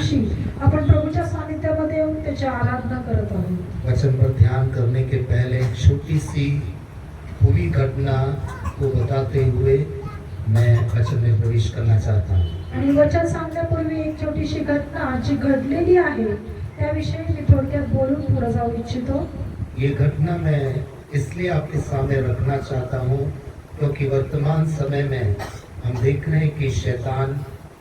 दिवशी आपण प्रभूच्या सानिध्यामध्ये येऊन त्याची आराधना करत आहोत. वचन पर ध्यान करने के पहले एक छोटी सी पूरी घटना को बताते हुए मैं वचन में प्रवेश करना चाहता हूँ. आणि वचन सांगण्यापूर्वी एक छोटीशी घटना जी घडलेली आहे त्याविषयी मी थोडक्यात बोलून पुढे जाऊ इच्छितो. ये घटना मैं इसलिए आपके सामने रखना चाहता हूँ क्योंकि वर्तमान समय में हम देख रहे हैं कि शैतान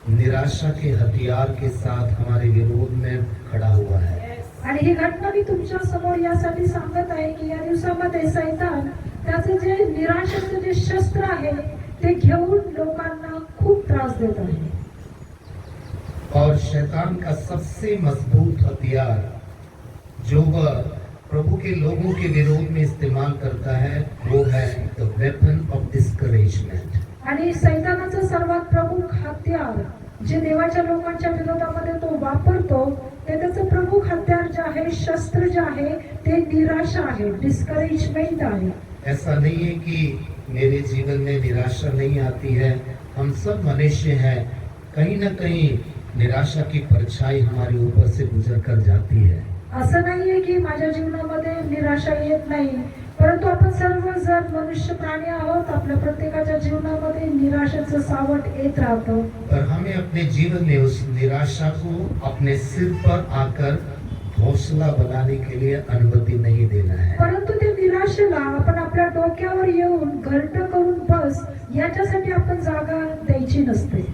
निराशा के हथियार के साथ हमारे विरोध में खड़ा हुआ है. आणि ही घटना मी तुमच्या समोर यासाठी सांगत आहे की या दिवसामध्ये सैतान त्याचे जे निराशेचे जे शस्त्र आहे ते घेऊन लोकांना खूप त्रास देत आहे. और शैतान का सबसे मजबूत हथियार जो वह प्रभु के लोगों के विरोध में इस्तेमाल करता है वो है द वेपन ऑफ डिस्करेजमेंट. आणि सैतानाचं सर्वात प्रमुख हत्यार जे देवाच्या लोकांच्या विरोधामध्ये तो वापरतो ते त्याचं प्रमुख हत्यार जे आहे शस्त्र जे आहे ते निराशा आहे, डिस्करेजमेंट आहे. ऐसा नहीं है कि मेरे जीवन में निराशा नहीं आती है. हम सब मनुष्य हैं, कहीं ना कहीं निराशा की परछाई हमारे ऊपर से गुजर कर जाती है. असं नाहीये की माझ्या जीवनामध्ये निराशा येत नाही, परंतु आपण सर्वजण मनुष्य प्राणी आहोत. आपल्या प्रत्येकाच्या जीवनामध्ये निराशेचं सावट येत राहतं. पर हमें अपने जीवन में उस निराशा को अपने सिर पर आकर हौसला बनाने के लिए अनुमति नहीं देना है. परंतु त्या निराशेला आपण आपल्या डोक्यावर येऊन घरटं करून बस याच्यासाठी आपण जागा द्यायची नसते.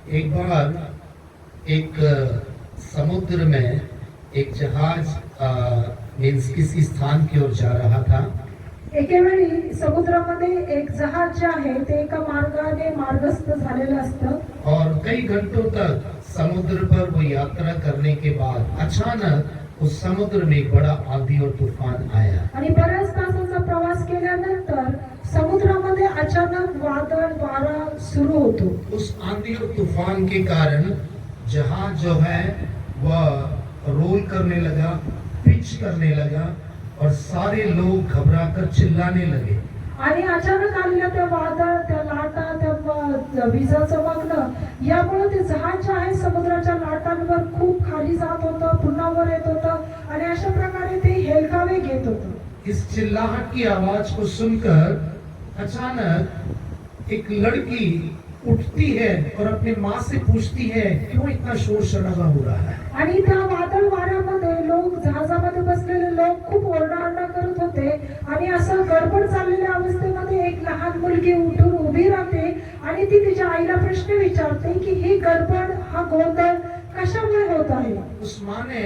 एक बार एक समुद्र में एक जहाज मीन्स किसी स्थान की ओर जा रहा था. एके वेळी समुद्रामध्ये एक जहाज जे आहे ते एका मार्गाने मार्गस्थ झालेलं असतं. और कई घंटों तक समुद्र पर वो यात्रा करने के बाद अचानक उस समुद्र में एक बड़ा आंधी और तूफान आया. आणि बऱ्याच तासांचा प्रवास केल्यानंतर समुद्रामध्ये अचानक वादळ वारा सुरू होतो. उस आंधी और तूफान के कारण जहाज जो है वह रोल करने लगा, पिच करने लगा और सारे लोग घबराकर चिल्लाने लगे. आणि अचानक आलेल्या त्या वादळ, त्या लाटा, त्या विजा चमकणं यामुळे ते जहाज जे आहे समुद्राच्या लाटांवर खूप खाली जात होतं, पुन्हा वर येत होतं आणि अशा प्रकारे ते हेलकावे घेत होतं. इस चिल्लाहट की आवाज को सुनकर अचानक एक लड़की उठती है और अपनी माँ से पूछती है क्यों इतना शोर शराबा हो रहा है. आणि त्या वादळ वाऱ्यामध्ये लोक जहाजामध्ये बसलेले लोक खूप ओरडाओरडा करत होते आणि असं गडबड चाललेल्या अवस्थेमध्ये एक लहान मुलगी उठून उभी राहते आणि ती तिच्या आईला प्रश्न विचारते की ही गडबड, हा गोंधळ कशामुळे होत आहे. उस माँ ने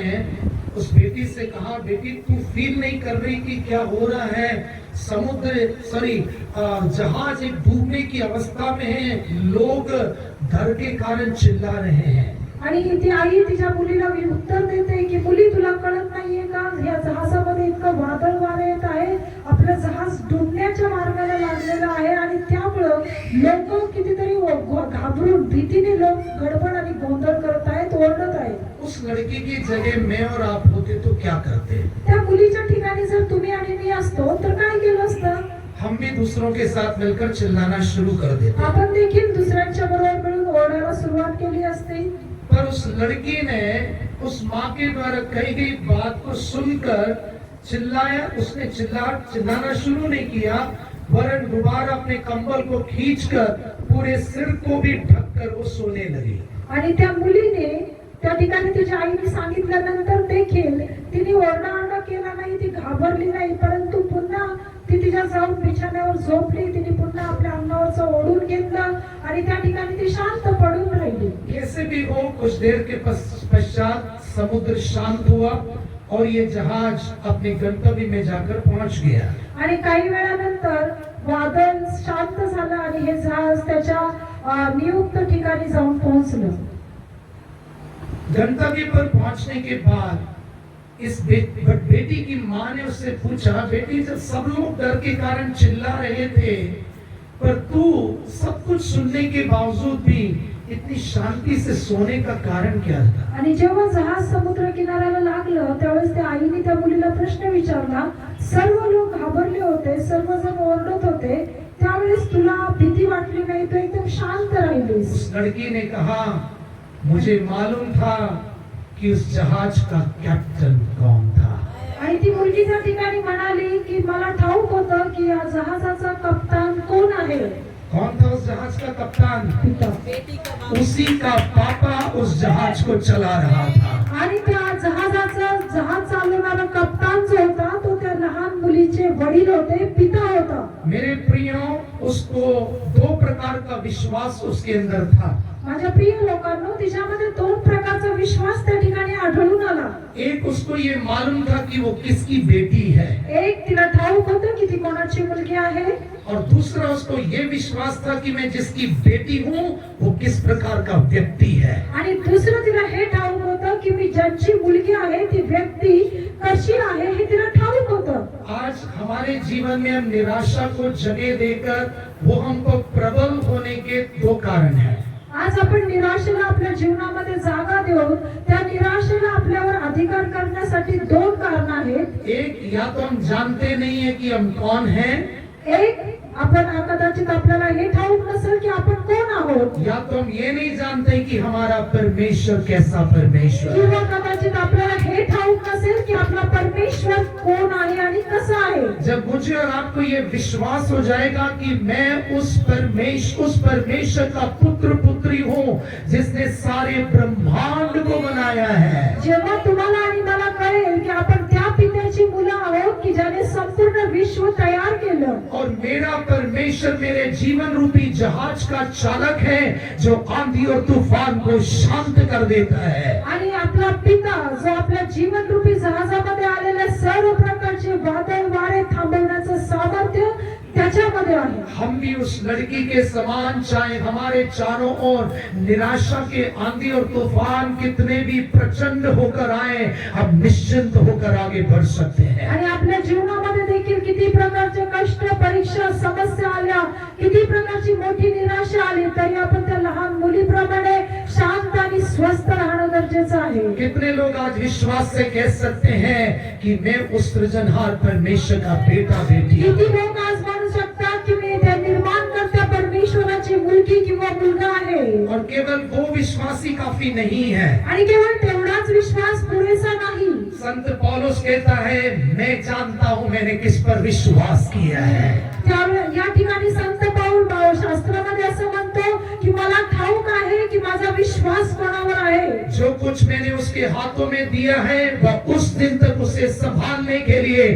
उस बेटी से कहा, बेटी तू फील नहीं कर रही कि क्या हो रहा है. जहाज एक डूबने की अवस्था में है, लोग डर के कारण चिल्ला रहे हैं. आणि ती आई तिच्या मुलीला उत्तर देते की मुली तुला कळत नाहीये का या जहाजामध्ये इतकं वादळ वारे येत आहे, आपलं जहाज डुबण्याच्या मार्गाला लागलेलं आहे आणि त्यामुळं लोक कितीतरी घाबरून भीतीने लोक गडबड आणि गोंधळ करत आहेत, ओरडत आहेत. उस लड़की की जगह मैं और आप होते तो क्या करते. त्या मुलीच्या ठिकाणी जर तुम्ही आणि मी असतो तर काय केलं असतं. हम भी दूसरों के साथ मिलकर चिल्लाना शुरू कर देते. आपण देखील दुसऱ्यांच्या बरोबर मिळून ओरडायला सुरुवात केली असते. पर उस लड़की ने उस माँ के द्वारा कही गई बात को सुनकर चिल्लाया. उसने चिल्लाना शुरू नहीं किया, वरन दोबारा अपने कंबल को खींचकर पूरे सिर को भी ढककर वो सोने लगी. आणि त्या मुलीने त्या ठिकाणी तिच्या आईने सांगितल्यानंतर देखील तिने ओरडाओरडा केला नाही, ती घाबरली नाही, परंतु पुन्हा ती तिच्या जाऊन बिछाण्यावर झोपली. तिने पुन्हा आपल्या अंगावरचं ओढून घेतलं आणि त्या ठिकाणी ती शांत पडून राहिली. कैसे भी हो, कुछ देर के पश्चात समुद्र शांत हुआ और ये जहाज अपने गंतव्य में जाकर पहुंच गया. आणि काही वेळानंतर वादळ शांत झालं आणि हे जहाज त्याच्या नियुक्त ठिकाणी जाऊन पोहोचलं. गंतव्य पर पहुंचने के बाद इस बेटी की माँ ने उससे पूछा, बेटी जब सब लोग डर के कारण चिल्ला रहे थे पर तू सब कुछ सुनने के बावजूद भी इतनी शांति से सोने का कारण क्या था. आणि जेव्हा जहाज समुद्र किनाऱ्याला लागलं त्यावेळेस त्या आईने त्या मुलीला प्रश्न विचारला, सर्व लोक घाबरले होते, सर्वजण ओरडत होते, त्यावेळेस तुला भीती वाटली नाही, तू एकदम शांत राहिलीस. उस लड़की ने कहा, मुझे मालूम था कि उस जहाज का कैप्टन कौन था। आणि ती मुलगी त्या ठिकाणी म्हणाली की मला ठाऊक होतं की या जहाजाचा कप्तान कोण आहे. कौन था उस जहाज का कप्तान? पिता. उसी का पापा उस जहाज को चला रहा था। आणि त्या जहाज चालवणारा कप्तान जो होता तो त्या लहान मुलीचे वडील होते, पिता होता. मेरे प्रियो, उसको दो प्रकार का विश्वास उसके अंदर था। माझ्या प्रिय लोकांनो, तिच्यामध्ये दोन प्रकारचा विश्वास त्या ठिकाणी आढळून आला. एक, उसको ये मालूम था कि वो किसकी बेटी है, एक, तिला ठाऊक होतं की ती कोणाची मुलगी आहे. और दूसरा, उसको ये विश्वास था कि मैं जिसकी बेटी हूँ वो किस प्रकार का व्यक्ति है। आणि दुसरं, तिला हे ठाऊक होतं की मी ज्यांची मुलगी आहे ती व्यक्ती कशी आहे हे तिला ठाऊक होतं. आज हमारे जीवन में हम निराशा को जगह देकर वो हमको प्रबल होने के दो कारण हैं। आज आपण निराशेला आपल्या जीवनामध्ये जागा देऊन त्या निराशेला आपल्यावर अधिकार करण्यासाठी दोन कारण आहेत. एक, या तो हम जानते नहीं है कि हम कौन हैं, एक, आपण कदाचित आपल्याला हे ठाऊक नसेल की आपण कोण आहोत, या तो हम ये नहीं जानते कि हमारा परमेश्वर कैसा परमेश्वर है। किंवा कदाचित आपल्याला हे ठाऊक नसेल की आपला परमेश्वर कोण आहे आणि कसा आहे. जब मुझे और आपको ये विश्वास हो जाएगा कि मैं उस परमेश्वर का पुत्र पुत्री हूँ जिसने सारे ब्रह्मांड को बनाया है, जेव्हा तुम्हाला आणि मला कळेल की आपण त्या पित्याची मुलं आहोत की ज्याने संपूर्ण विश्व तयार केलं, और मेरा परमेश्वर मेरे जीवन रूपी जहाज का चालक है जो आंधी और तूफान को शांत कर देता है, आणि आपला पिता जो आपल्या जीवन रूपी जहाजामध्ये आलेल्या सर्व प्रकारचे वादळ वारे थांबवण्याचं सामर्थ्य त्याच्यामध्ये आहे. हम भी उस लड़की के समान, चाहे हमारे चारों ओर निराशा के आंधी और तूफान कितने भी प्रचंड होकर आए, हम निश्चिंत होकर आगे बढ़ सकते हैं। आणि आपल्या जीवनामध्ये देखील किती प्रकारचे कष्ट, परीक्षा, समस्या आल्या, किती प्रकारची मोठी निराशा आली, तरी आपण त्या लहान मुलीप्रमाणे शांत आणि स्वस्थ राहणं गरजेचं आहे. कितने लोग आज विश्वास से कह सकते हैं कि मैं उस सृजनहार परमेश्वर का बेटा बेटी हूं। किती लोक आज म्हणू शकतात की मी त्या निर्माणकर्त्या परमेश्वराची मुलगी किंवा मुलगा आहे. और केवल वो विश्वास ही काफी नहीं है। आणि केवळ तेवढाच विश्वास पुरेसा नाही. संत पौलुस कहता है, मैं जानता हूं मैंने किस पर विश्वास किया है। त्यामुळे या ठिकाणी संत पाऊल शास्त्रामध्ये असं म्हणतो की मला ठाऊक आहे की माझा विश्वास कोणावर आहे. जो कुछ मैंने उसके हाथों में दिया है वह उस दिन तक उसे संभालने के लिए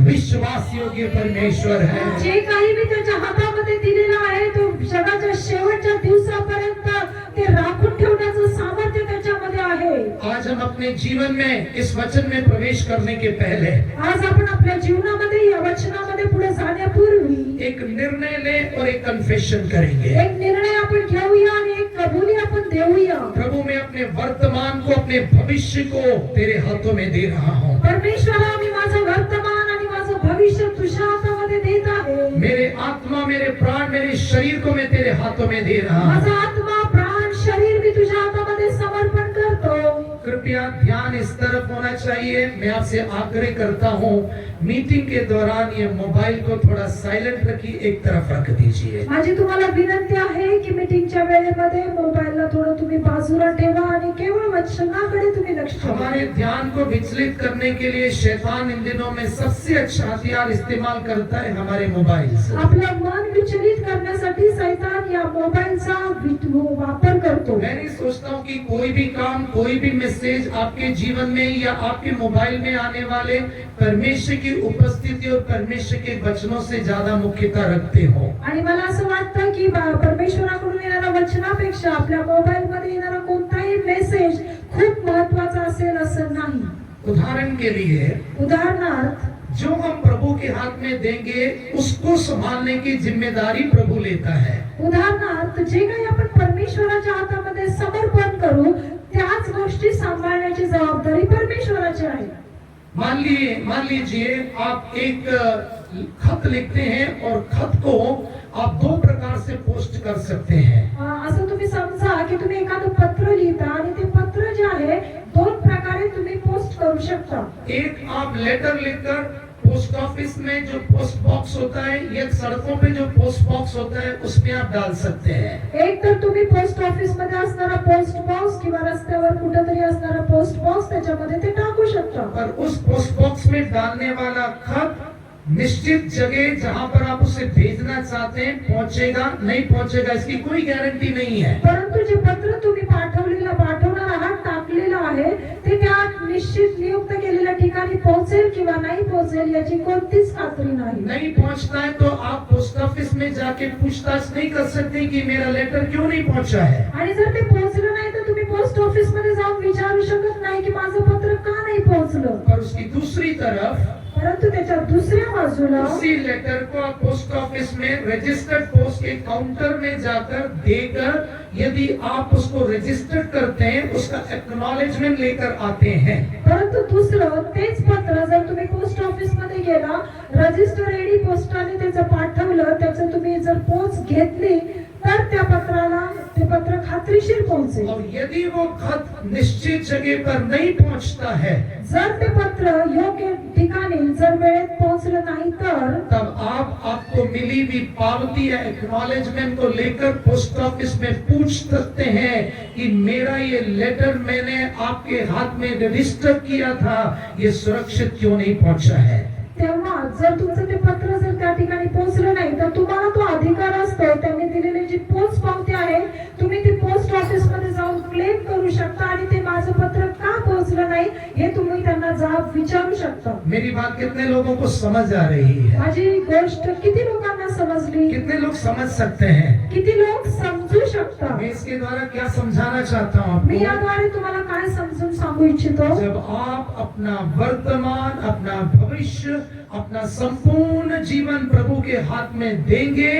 विश्वास योग्य परमेश्वर है। जे काही मी त्याच्या हातामध्ये दिलेलं आहे तो जगाच्या शेवटच्या दिवसापर्यंत ते राखून ठेवण्याचं सामर्थ्य त्याच्यामध्ये आहे. आज हम अपने जीवन में इस वचन में प्रवेश करने के पहले आज आपण आपल्या जीवनामध्ये या वचनामध्ये पुढे जाण्यापूर्वी एक निर्णय लें और एक कन्फेशन करेंगे। एक निर्णय आपण घेऊया आणि एक कबुली आपण देऊया. प्रभु, मैं अपने वर्तमान को, अपने भविष्य को तेरे हाथों में दे रहा हूँ। परमेश्वरा, मी माझं वर्तमान आणि माझं भविष्य तुझ्या हातामध्ये देत आहे. मेरे आत्मा, मेरे प्राण, मेरे शरीर को मैं तेरे हाथों में दे रहा हूँ। माझा आत्मा, प्राण, शरीर मी तुझ्या हातामध्ये समर्पण करतो. कृपया ध्यान इस तरफ होना चाहिए। मैं आपसे आग्रह करता हूँ, मीटिंग के दौरान ये मोबाइल को थोड़ा साइलेंट रखिए, एक तरफ रख दीजिए। माझी तुम्हाला विनंती आहे की मीटिंगच्या वेळेमध्ये मोबाईलला थोडं तुम्ही बाजूला ठेवा आणि केवळ वचनाकडे तुम्ही लक्ष ठेवा. हमारे ध्यान को विचलित करने के लिए शैतान इन दिनों में सबसे अच्छा हथियार इस्तेमाल करता है हमारे मोबाइल से। आपलं मन विचलित करण्यासाठी शैतान या मोबाईलचा वापर करतो. मैं नहीं सोचता हूँ कि कोई भी काम, कोई भी मैसेज आपके जीवन में या आपके मोबाइल में आने वाले परमेश्वर की उपस्थिति और परमेश्वर के वचनों से ज्यादा मुख्यता रखते हो। आणि मला असं वाटतं की परमेश्वराकडून येणाऱ्या वचनापेक्षा आपल्या मोबाईल मध्ये येणारा कोणताही मेसेज खूप महत्त्वाचा असेल असं नाही. उदाहरण के लिए, उदाहरणार्थ, जो हम प्रभु के हाथ में देंगे उसको संभालने की जिम्मेदारी प्रभु लेता है। उदाहरणार्थ, जे काही आपण परमेश्वराच्या हातामध्ये समर्पण करू त्याच गोष्टी सांभाळण्याची जबाबदारी परमेश्वराची आहे. मान लीजिए आप एक खत लिखते हैं और खत को आप दो प्रकार से पोस्ट कर सकते हैं। असं तुम्ही समजा की तुम्ही एखादं पत्र लिहिता आणि ते पत्र जे आहे दोन प्रकारे तुम्ही पोस्ट करू शकता. एक, आप लेटर लिखकर पोस्ट ऑफिस में जो पोस्ट बॉक्स होता है या सड़कों पे जो पोस्ट बॉक्स होता है उसमें आप डाल सकते हैं। एक तर तुम्ही पोस्ट ऑफिस मध्ये असणारा पोस्ट बॉक्स किंवा रस्त्यावर कुठेतरी असणारा पोस्ट बॉक्स त्याच्यामध्ये ते टाकू शकता। और उस पोस्ट बॉक्स में डालने वाला खत निश्चित जगह जहां पर आप उसे भेजना चाहते हैं पहुंचेगा नहीं पहुंचेगा इसकी कोई गारंटी नहीं है। परंतु जे पत्र तुम्ही पाठवणार आहात टाकलेलं आहे ते त्या निश्चित नियुक्त केलेल्या ठिकाणी पोहोचेल किंवा नाही पोहोचेल याची कोणतीच खात्री नाही। नहीं पहुंचता है तो आप पोस्ट ऑफिस में जाके पूछताछ नहीं कर सकते कि मेरा लेटर क्यों नहीं पहुंचा है। आणि जर ते पोहोचलं नाही तर तुम्ही पोस्ट ऑफिस मध्ये जाऊन विचारू शकत नाही की माझं पत्र का नाही पोहोचलं। और उसकी दूसरी तरफ परंतु त्याच्या दुसऱ्या बाजूला उसी लेटर को आप पोस्ट ऑफिस में रजिस्टर्ड पोस्ट के काउंटर में जाकर देकर यदि आप उसको रजिस्टर करते हैं उसका एक्नॉलेजमेंट लेकर आते हैं। परंतु दुसरं तेच पत्र जर तुम्ही पोस्ट ऑफिस मध्ये गेला रजिस्टर रेडी पोस्टाने त्याचं पाठवलं त्याचं तुम्ही जर पोच घेतली तर त्या पत्राला ते पत्र खात्रीशीर पोहोचेल। और यदि वो खत निश्चित जगह पर नहीं पहुंचता है जर ते पत्र योग्य ठिकाणी जर वेळेत पोहोचलं नाही तर तब आप आपको मिली हुई पावती या एक्नॉलेजमेंट को लेकर पोस्ट ऑफिस में पूछ सकते हैं कि मेरा ये लेटर मैंने आपके हाथ में रजिस्टर किया था ये सुरक्षित क्यों नहीं पहुंचा है। तेव्हा जर तुमचं ते पत्र जर त्या ठिकाणी पोहोचलं नाही तर तुम्हाला तो अधिकार असतो त्यांनी दिलेली जी पोस्ट पावती आहे तुम्ही ती पोस्ट ऑफिस मध्ये जाऊन क्लेम करू शकता आणि ते माझं पत्र का पोहोचलं नाही हे तुम्ही त्यांना जाब विचारू शकता। मेरी बात कितने लोगों को समझ आ रही है? माझी गोष्ट किती लोकांना समजली? कितने लोग समझ सकते हैं? किती लोक समजू शकता? मैं इसके द्वारा क्या समझाना चाहता हूँ मी आपको? याद्वारे तुम्हाला काय समजून सांगू इच्छितो? जब आप अपना वर्तमान अपना भविष्य अपना संपूर्ण जीवन प्रभु के हाथ में देंगे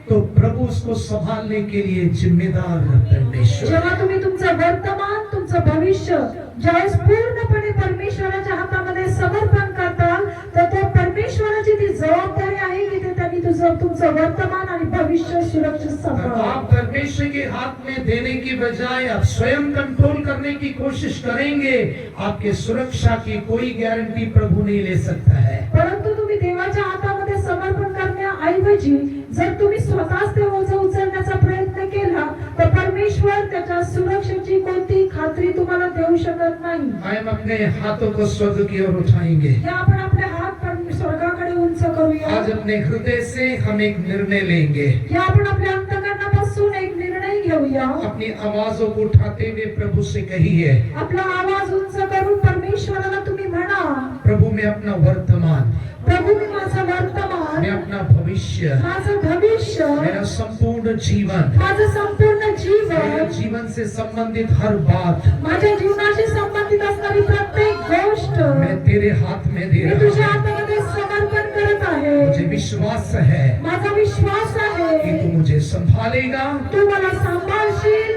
तो प्रभु उसको संभालने के लिए जिम्मेदार परमेश्वर। जेव्हा तुम्ही तुमचं वर्तमान तुमचं भविष्य ज्यावेळेस पूर्णपणे परमेश्वराच्या हातामध्ये समर्पण करताल तर तो परमेश्वराची ती जबाबदारी आहे की ते त्यांनी तुमचं वर्तमान आणि भविष्य सुरक्षित सांभाळावं। आप परमेश्वर के हाथ में देने की बजाय आप स्वयं कंट्रोल करने की कोशिश करेंगे आपके सुरक्षा की कोई गारंटी प्रभु नहीं ले सकता है। परंतु तुम्ही देवाच्या हातामध्ये समर्पण करण्याऐवजी जर तुम्ही स्वतःच ते ओझं उचलण्याचा प्रयत्न केला तर परमेश्वर त्याच्या सुरक्षेची कोणती खात्री तुम्हाला देऊ शकत नाही। हम अपने हाथों को स्वर्ग की ओर उठाएंगे। या आपण आपले हात स्वर्गाकडे उंच करूया। आज अपने हृदय से हम एक निर्णय लेंगे। या आपण आपल्या अंतःकरणापासून एक निर्णय घेऊया। अपनी आवाजों को उठाते हुए प्रभु से कहिए, आपला आवाज उंच करून परमेश्वराला तुम्ही म्हणा, प्रभु मैं अपना वर्तमान, प्रभु मी माझं वर्तमान, मैं अपना भविष्य, माझं भविष्य, मेरा संपूर्ण जीवन, माझं संपूर्ण मेरे जीवन, जीवन से संबंधित हर बात माझ्या जीवनाशी संबंधित असणारी प्रत्येक गोष्ट मैं तेरे हाथ में दे मी रहा तुझ्या हूँ। हातामध्ये समर्पण करत आहे। मुझे विश्वास है माझा विश्वास कि आहे तू मुझे संभालेगा, तू मला सांभाळशील,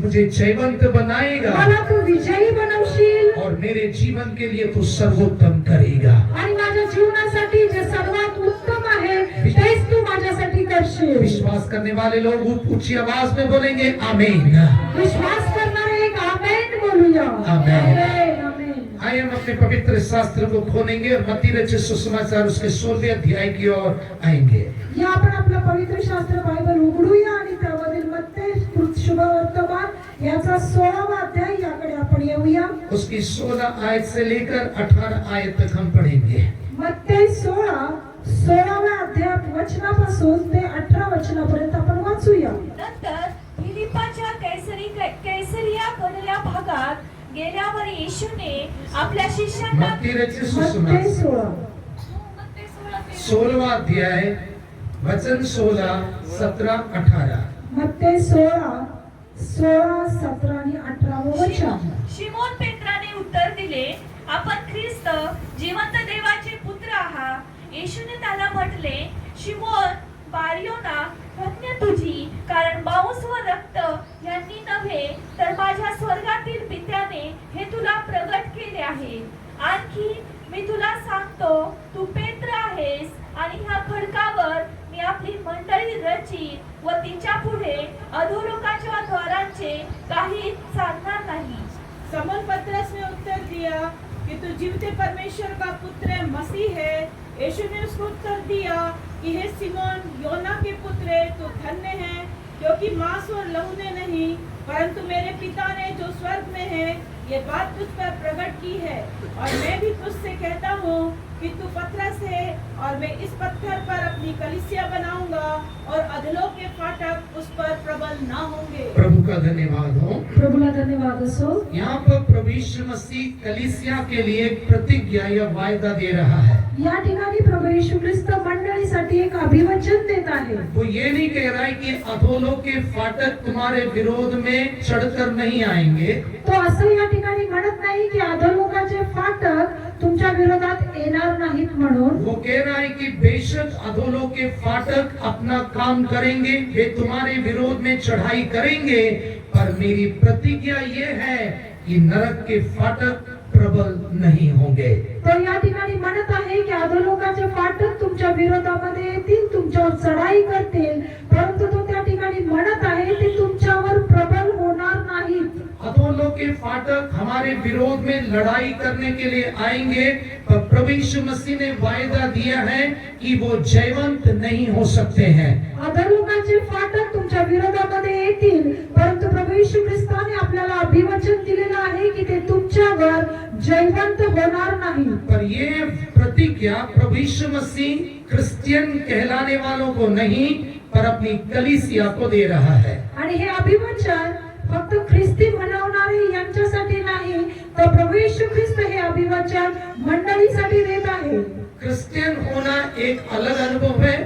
मुझे जयवंत बनाएगा मला तू विजयी बनवशील और मेरे जीवन के लिए तू सर्वोत्तम करेगा। आणि माझ्या जीवनासाठी जे सर्वात उत्तम आहे तेच तू माझ्यासाठी करशील। विश्वास करने वाले लोग ऊंची आवाज में बोलेंगे आमीन। विश्वास करणारे एक आमेन बोलूया। आमेन। आमेन, आमेन। आइए हम अपने पवित्र शास्त्र को खोलेंगे और मत्ती रचित सुसमाचार उसके 16वें अध्याय की ओर आएंगे। या आपण आपलं पवित्र शास्त्र बायबल उघडूया आणि त्यामधील मत्ती शुभ वर्तमान याचा 16वा अध्याय याकडे आपण येऊया। उसकी 16 आयत से लेकर 18 आयत तक हम पढ़ेंगे। मत्ती 16व्या अध्याय वचनापासून ते 18 वचनापर्यंत आपण वाचूया। नंतर फिलिपाच्या कैसरिया कडल्या भागात गेल्यावर येशूने आपल्या शिष्यांना मत्ती रचित मत्ती सुसमाचार 16 16वां अध्याय वचन 16, 17, 18। मत्ती 16, 17 आणि 18 वचन। शिमोन पेत्राने उत्तर दिले, आपण ख्रिस्त जिवंत देवाचे पुत्र आहात। येशूने त्याला म्हटले, शिमोन बारयोना, धन्य तुझी, कारण मांस व रक्त यांनी नव्हे तर माझ्या स्वर्गातील पित्याने हे तुला प्रगट केले आहे। आणखी मी तुला सांगतो, तू पेत्र आहेस आणि ह्या खडकावर मी आपली मंडळी रची व तिच्या पुढे अधोलोकाच्या द्वारांचे काही चालणार नाही। समन पतरस ने उत्तर दिया, कि तू जीवते परमेश्वर का पुत्र मसीह है। यीशु ने उसको उत्तर दिया कि हे सिमोन योना के पुत्र, तू धन्य है, क्योंकि मांस और लहू ने नहीं परंतु मेरे पिता ने जो स्वर्ग में है ये बात तुझ पर प्रकट की है। और मैं भी तुझसे कहता हूँ कि तू पत्थर है और मैं इस पत्थर पर अपनी कलीसिया बनाऊंगा और अधलोक के फाटक उस पर प्रबल ना होंगे। प्रभु का धन्यवाद हो। प्रभूला धन्यवाद असो। यहाँ पर प्रभु यीशु मसीह कलीसिया के लिए एक प्रतिज्ञा या वायदा दे रहा है। या ठिकाणी प्रभू येशू ख्रिस्त मंडळीसाठी एक अभिवचन देत आहे। वो ये नहीं कह रहा है कि अधोलोक के फाटक तुम्हारे विरोध में चढ़कर नहीं आएंगे। तो असं या ठिकाणी म्हणत नाही की अधोलोकाचे फाटक तुमच्या विरोधात येणार नाहीत म्हणून। वो कह रहा है कि बेशक अधोलोक के फाटक अपना काम करेंगे, वे तुम्हारे विरोध में चढ़ाई करेंगे, पर मेरी प्रतिज्ञा ये है कि नरक के फाटक प्रबल नहीं होंगे। तो या ठिकाणी म्हणत आहे की अधोलोकाचे फाटक तुमच्या विरोधामध्ये येतील, तुमच्यावर चढाई करतील, परंतु तो त्या ठिकाणी म्हणत आहे ते तुमच्यावर प्रबल होणार नाहीत। अधोलोक के फाटक हमारे विरोध में लड़ाई करने के लिए आएंगे, पर प्रभु यीशु मसीह ने वायदा दिया है कि वो जयवंत नहीं हो सकते हैं। अधोलोकाचे फाटक तुमच्या विरोधामध्ये येतील, परंतु प्रभू येशू ख्रिस्ताने आपल्याला अभिवचन दिलेलं आहे की ते तुमच्यावर जयवंत होणार नाही। पर ये प्रतिज्ञा प्रभु यीशु मसीह क्रिश्चियन कहलाने वालों को नहीं, पर अपनी कलीसिया को दे रहा है। आणि हे अभिवचन फक्त ख्रिस्ती मनवणारे यांच्यासाठी नाही, तर प्रभू येशू ख्रिस्त हे अभिवचन मंडळीसाठी देत आहे। क्रिश्चियन होना एक अलग अनुभव है,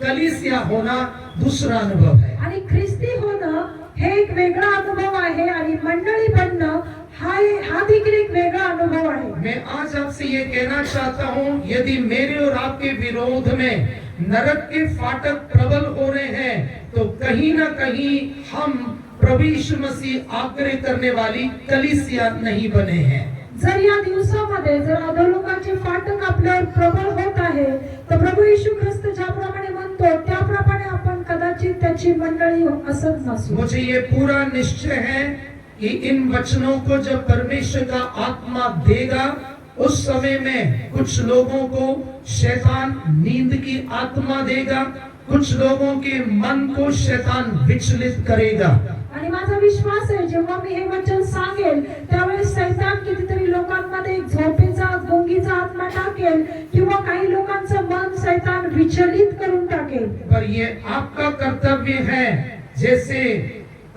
कलीसिया होना दूसरा अनुभव है। आणि ख्रिस्ती होणं हे एक वेगळा अनुभव आहे आणि मंडळी बनणं हा देखील एक वेगळा अनुभव आहे। मैं आज आपसे ये कहना चाहता हूँ, यदि मेरे और आपके विरोध में नरक के फाटक प्रबल हो रहे हैं, तो कहीं ना कहीं हम प्रभु यीशु मसीह आग्रह करने वाली कलीसिया नहीं बने हैं। जर या दिवसामध्ये जर अधोलोकाचे फाटक आपल्यावर प्रबल होत आहे, तर प्रभू येशू ख्रिस्त ज्याप्रमाणे म्हणतो त्याप्रमाणे आपण कदाचित त्याची मंडळी असत नसू। मुझे ये पूरा निश्चय है कि इन वचनों को जब परमेश्वर का आत्मा देगा, उस समय में कुछ लोगों को शैतान नींद की आत्मा देगा, कुछ लोगों के मन को शैतान विचलित करेगा। आणि माझा विश्वास आहे जेव्हा मी हे वचन सांगेल त्यावेळेस शैतान कितीतरी लोकांमध्ये एक झोपेचा गुंगीचा आत्मा टाकेल किंवा काही लोकांचं मन शैतान विचलित करून टाकेल। पर ये आपका कर्तव्य है, जैसे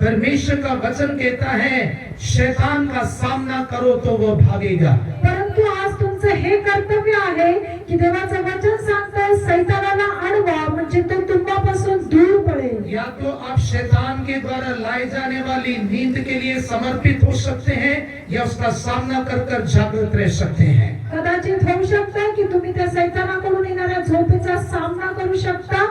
परमेश्वर का वचन कहता है शैतान का सामना करो तो वो भागेगा। परंतु आज तुमचं हे कर्तव्य आहे की देवाचं वचन सांगतं शैतानाला अडवा म्हणजे तो तुम्हापासून दूर पळेल। या तो आप शैतान के द्वारा लाए जाने वाली नींद के लिए समर्पित हो सकते हैं, या उसका सामना कर जागृत रह सकते हैं। कदाचित होऊ शकतं की तुम्ही त्या शैतानाकडून येणाऱ्या झोपेचा सामना करू शकता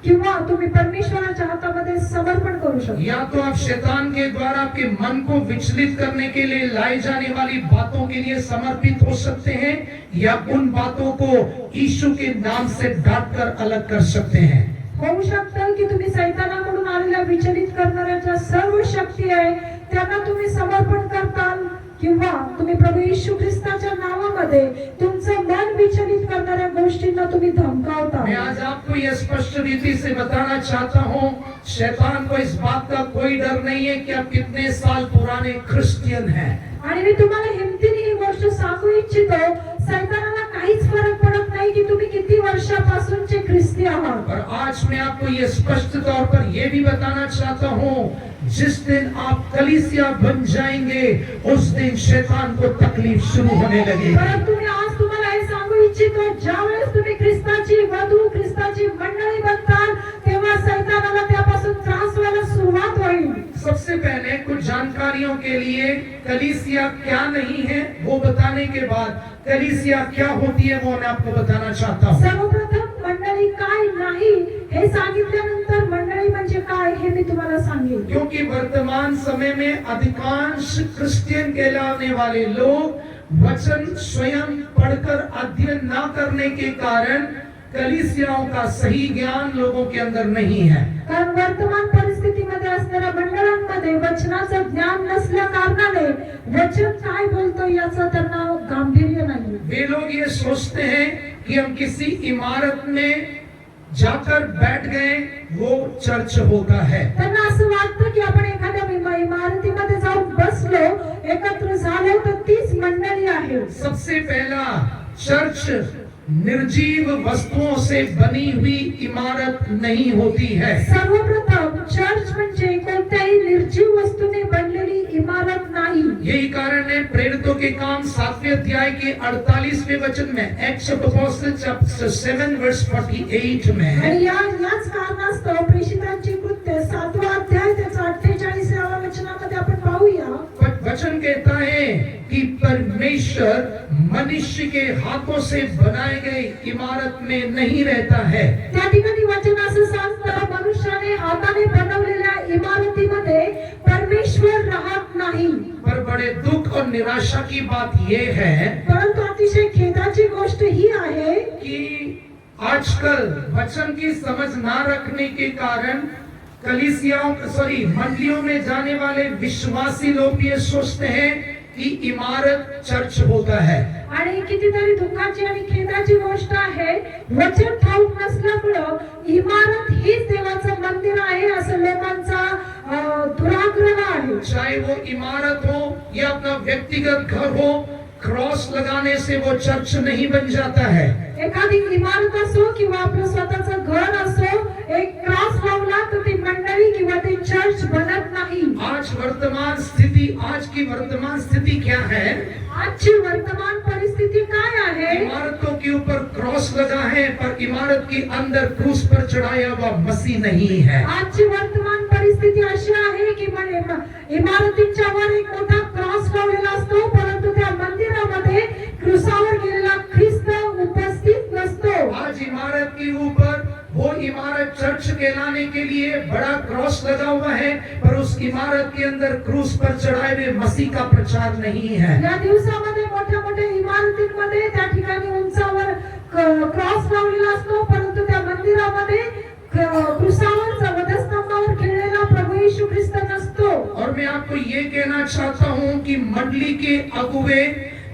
किंवा तुम्ही परमेश्वराच्या हातामध्ये समर्पण करू शकता। या तो आप शैतान के द्वारा आपके मन को विचलित करने के लिए लाई जाने वाली बातों के लिए समर्पित हो सकते हैं, या उन बातों को यीशु के नाम से डांट कर अलग कर सकते हैं। होऊ शकतं की तुम्ही शैतानाकडून आलेल्या विचलित करणाऱ्या ज्या सर्व शक्ती आहे त्यांना तुम्ही समर्पण करताल, किंवा तुम्ही प्रभू येशू ख्रिस्ताच्या नावामध्ये तुमचं मन विचलित करणाऱ्या गोष्टींना तुम्ही धमकावता। मैं आज आपको यह स्पष्ट रीति से बताना चाहता हूँ, शैतान को इस बात का कोई डर नहीं है कि आप कितने साल पुराने क्रिश्चियन हैं। आणि मी तुम्हाला हिमतीने ही गोष्ट सांगू इच्छितो, शैतानाला काहीच फरक पडत नाही की तुम्ही किती वर्षापासूनचे ख्रिस्ती आहात। और आज मैं आपको ये स्पष्ट तौर पर यह भी बताना चाहता हूँ, जिस दिन आप कलीसिया बन जाएंगे उस दिन शैतान को तकलीफ शुरू होने लगेगी। परंतु मी आज तुम्हाला हे सांगू इच्छितो, ज्यावेळेस तुम्ही ख्रिस्ताची वधू ख्रिस्ताची मंडळी बनताल तेव्हा शैतानाला त्यापासून त्रास व्हायला सुरुवात होईल। सबसे पहले कुछ जानकारियों के लिए कलीसिया क्या नहीं है वो बताने के बाद कलीसिया क्या होती है वो मैं आपको बताना चाहता हूँ। सर्वप्रथम मंडळी काय नाही हे सांगितल्यानंतर मंडळी म्हणजे काय हे मी तुम्हाला सांगेन। क्योंकि वर्तमान समय में अधिकांश क्रिश्चियन कहलाने वाले लोग वचन स्वयं पढ़कर अध्ययन न करने के कारण कलीसियाओं का सही ज्ञान लोगों के अंदर नहीं है। कारण वर्तमान परिस्थितीमध्ये असणाऱ्या मंडळांमध्ये वचनाचं ज्ञान नसल्या कारणाने वचन काय बोलतो याचं त्यांना गांभीर्य नाही। वे लोग ये सोचते हैं कि हम किसी इमारत में जाकर बैठ गए वो चर्च होता है। त्यांना असं वाटतं की आपण एखाद्या इमारतीमध्ये जाऊन बसलो, एकत्र झालो तर तीच मंडळी आहे। सबसे पहला चर्च निर्जीव वस्तुओं से बनी हुई इमारत नहीं होती है। सर्वप्रथम चर्च म्हणजे कोणत्याही निर्जीव वस्तूने बनलेली इमारत नाही। यही कारण है प्रेरितों के काम 7वें अध्याय के 48वें वचन में, एक्ट्स ऑफ अपॉस्टल्स चैप्टर 7 वर्स 48 में, आणि याच कारणास्तव प्रेषितांची कृत्य 7वा अध्याय त्याचा 48व्या वचनामध्ये आपण पाहूया। वचन कहता है कि परमेश्वर मनुष्य के हाथों से बनाए गए इमारत में नहीं रहता है। त्या ठिकाणी वचन असं सांगतं, मनुष्याने हाताने बनवलेल्या इमारतीमध्ये परमेश्वर राहत नाही। पर बड़े दुख और निराशा की बात यह है परंतु अतिशय खेदाची गोष्ट ही आहे कि आजकल वचन की समझ ना रखने के कारण मंडलियों में जाने वाले विश्वासी लोग ये सोचते हैं कि इमारत चर्च होता है। आणि कितीतरी दुःखाची आणि खेदाची गोष्ट आहे, वचन ठाऊक नसल्यामुळं इमारत हीच देवाचं मंदिर आहे असं लोकांचा दुराग्रह आहे। चाहे वो इमारत हो या अपना व्यक्तिगत घर हो, क्रॉस लगाने से वो चर्च नहीं बन जाता है। एखादी इमारत असो किंवा आपलं स्वतःचं घर असो, एक क्रॉस लावला तर ती मंडळी किंवा ते चर्च बनत नाही। आज की वर्तमान स्थिती क्या है? आजची वर्तमान परिस्थिती काय आहे? इमारतों के ऊपर क्रॉस लगा है पर इमारत के अंदर क्रूस पर चढ़ाया हुआ मसीह नहीं है। आजची वर्तमान परिस्थिती अशी आहे की इमारतीच्या वर एक मोठा क्रॉस लावलेला असतो, परंतु त्या मंदिरामध्ये क्रूसावर गेलेला ख्रिस्त उपस्थित नसतो। आज इमारत के ऊपर वो इमारत चर्च कहलाने के लिए बड़ा क्रॉस लगा हुआ है, पर उस इमारत के अंदर क्रूस पर चढ़ाए हुए मसीह का प्रचार नहीं है। या दिवसामध्ये मोठ्या मोठ्या इमारतींमध्ये त्या ठिकाणी उंचावर क्रॉस लावलेला असतो, परंतु त्या मंदिरामध्ये क्रूसावर वधस्तंभावर खेळलेला प्रभू येशू ख्रिस्त नसतो। और मैं आपको ये कहना चाहता हूँ कि मंडली के अगुवे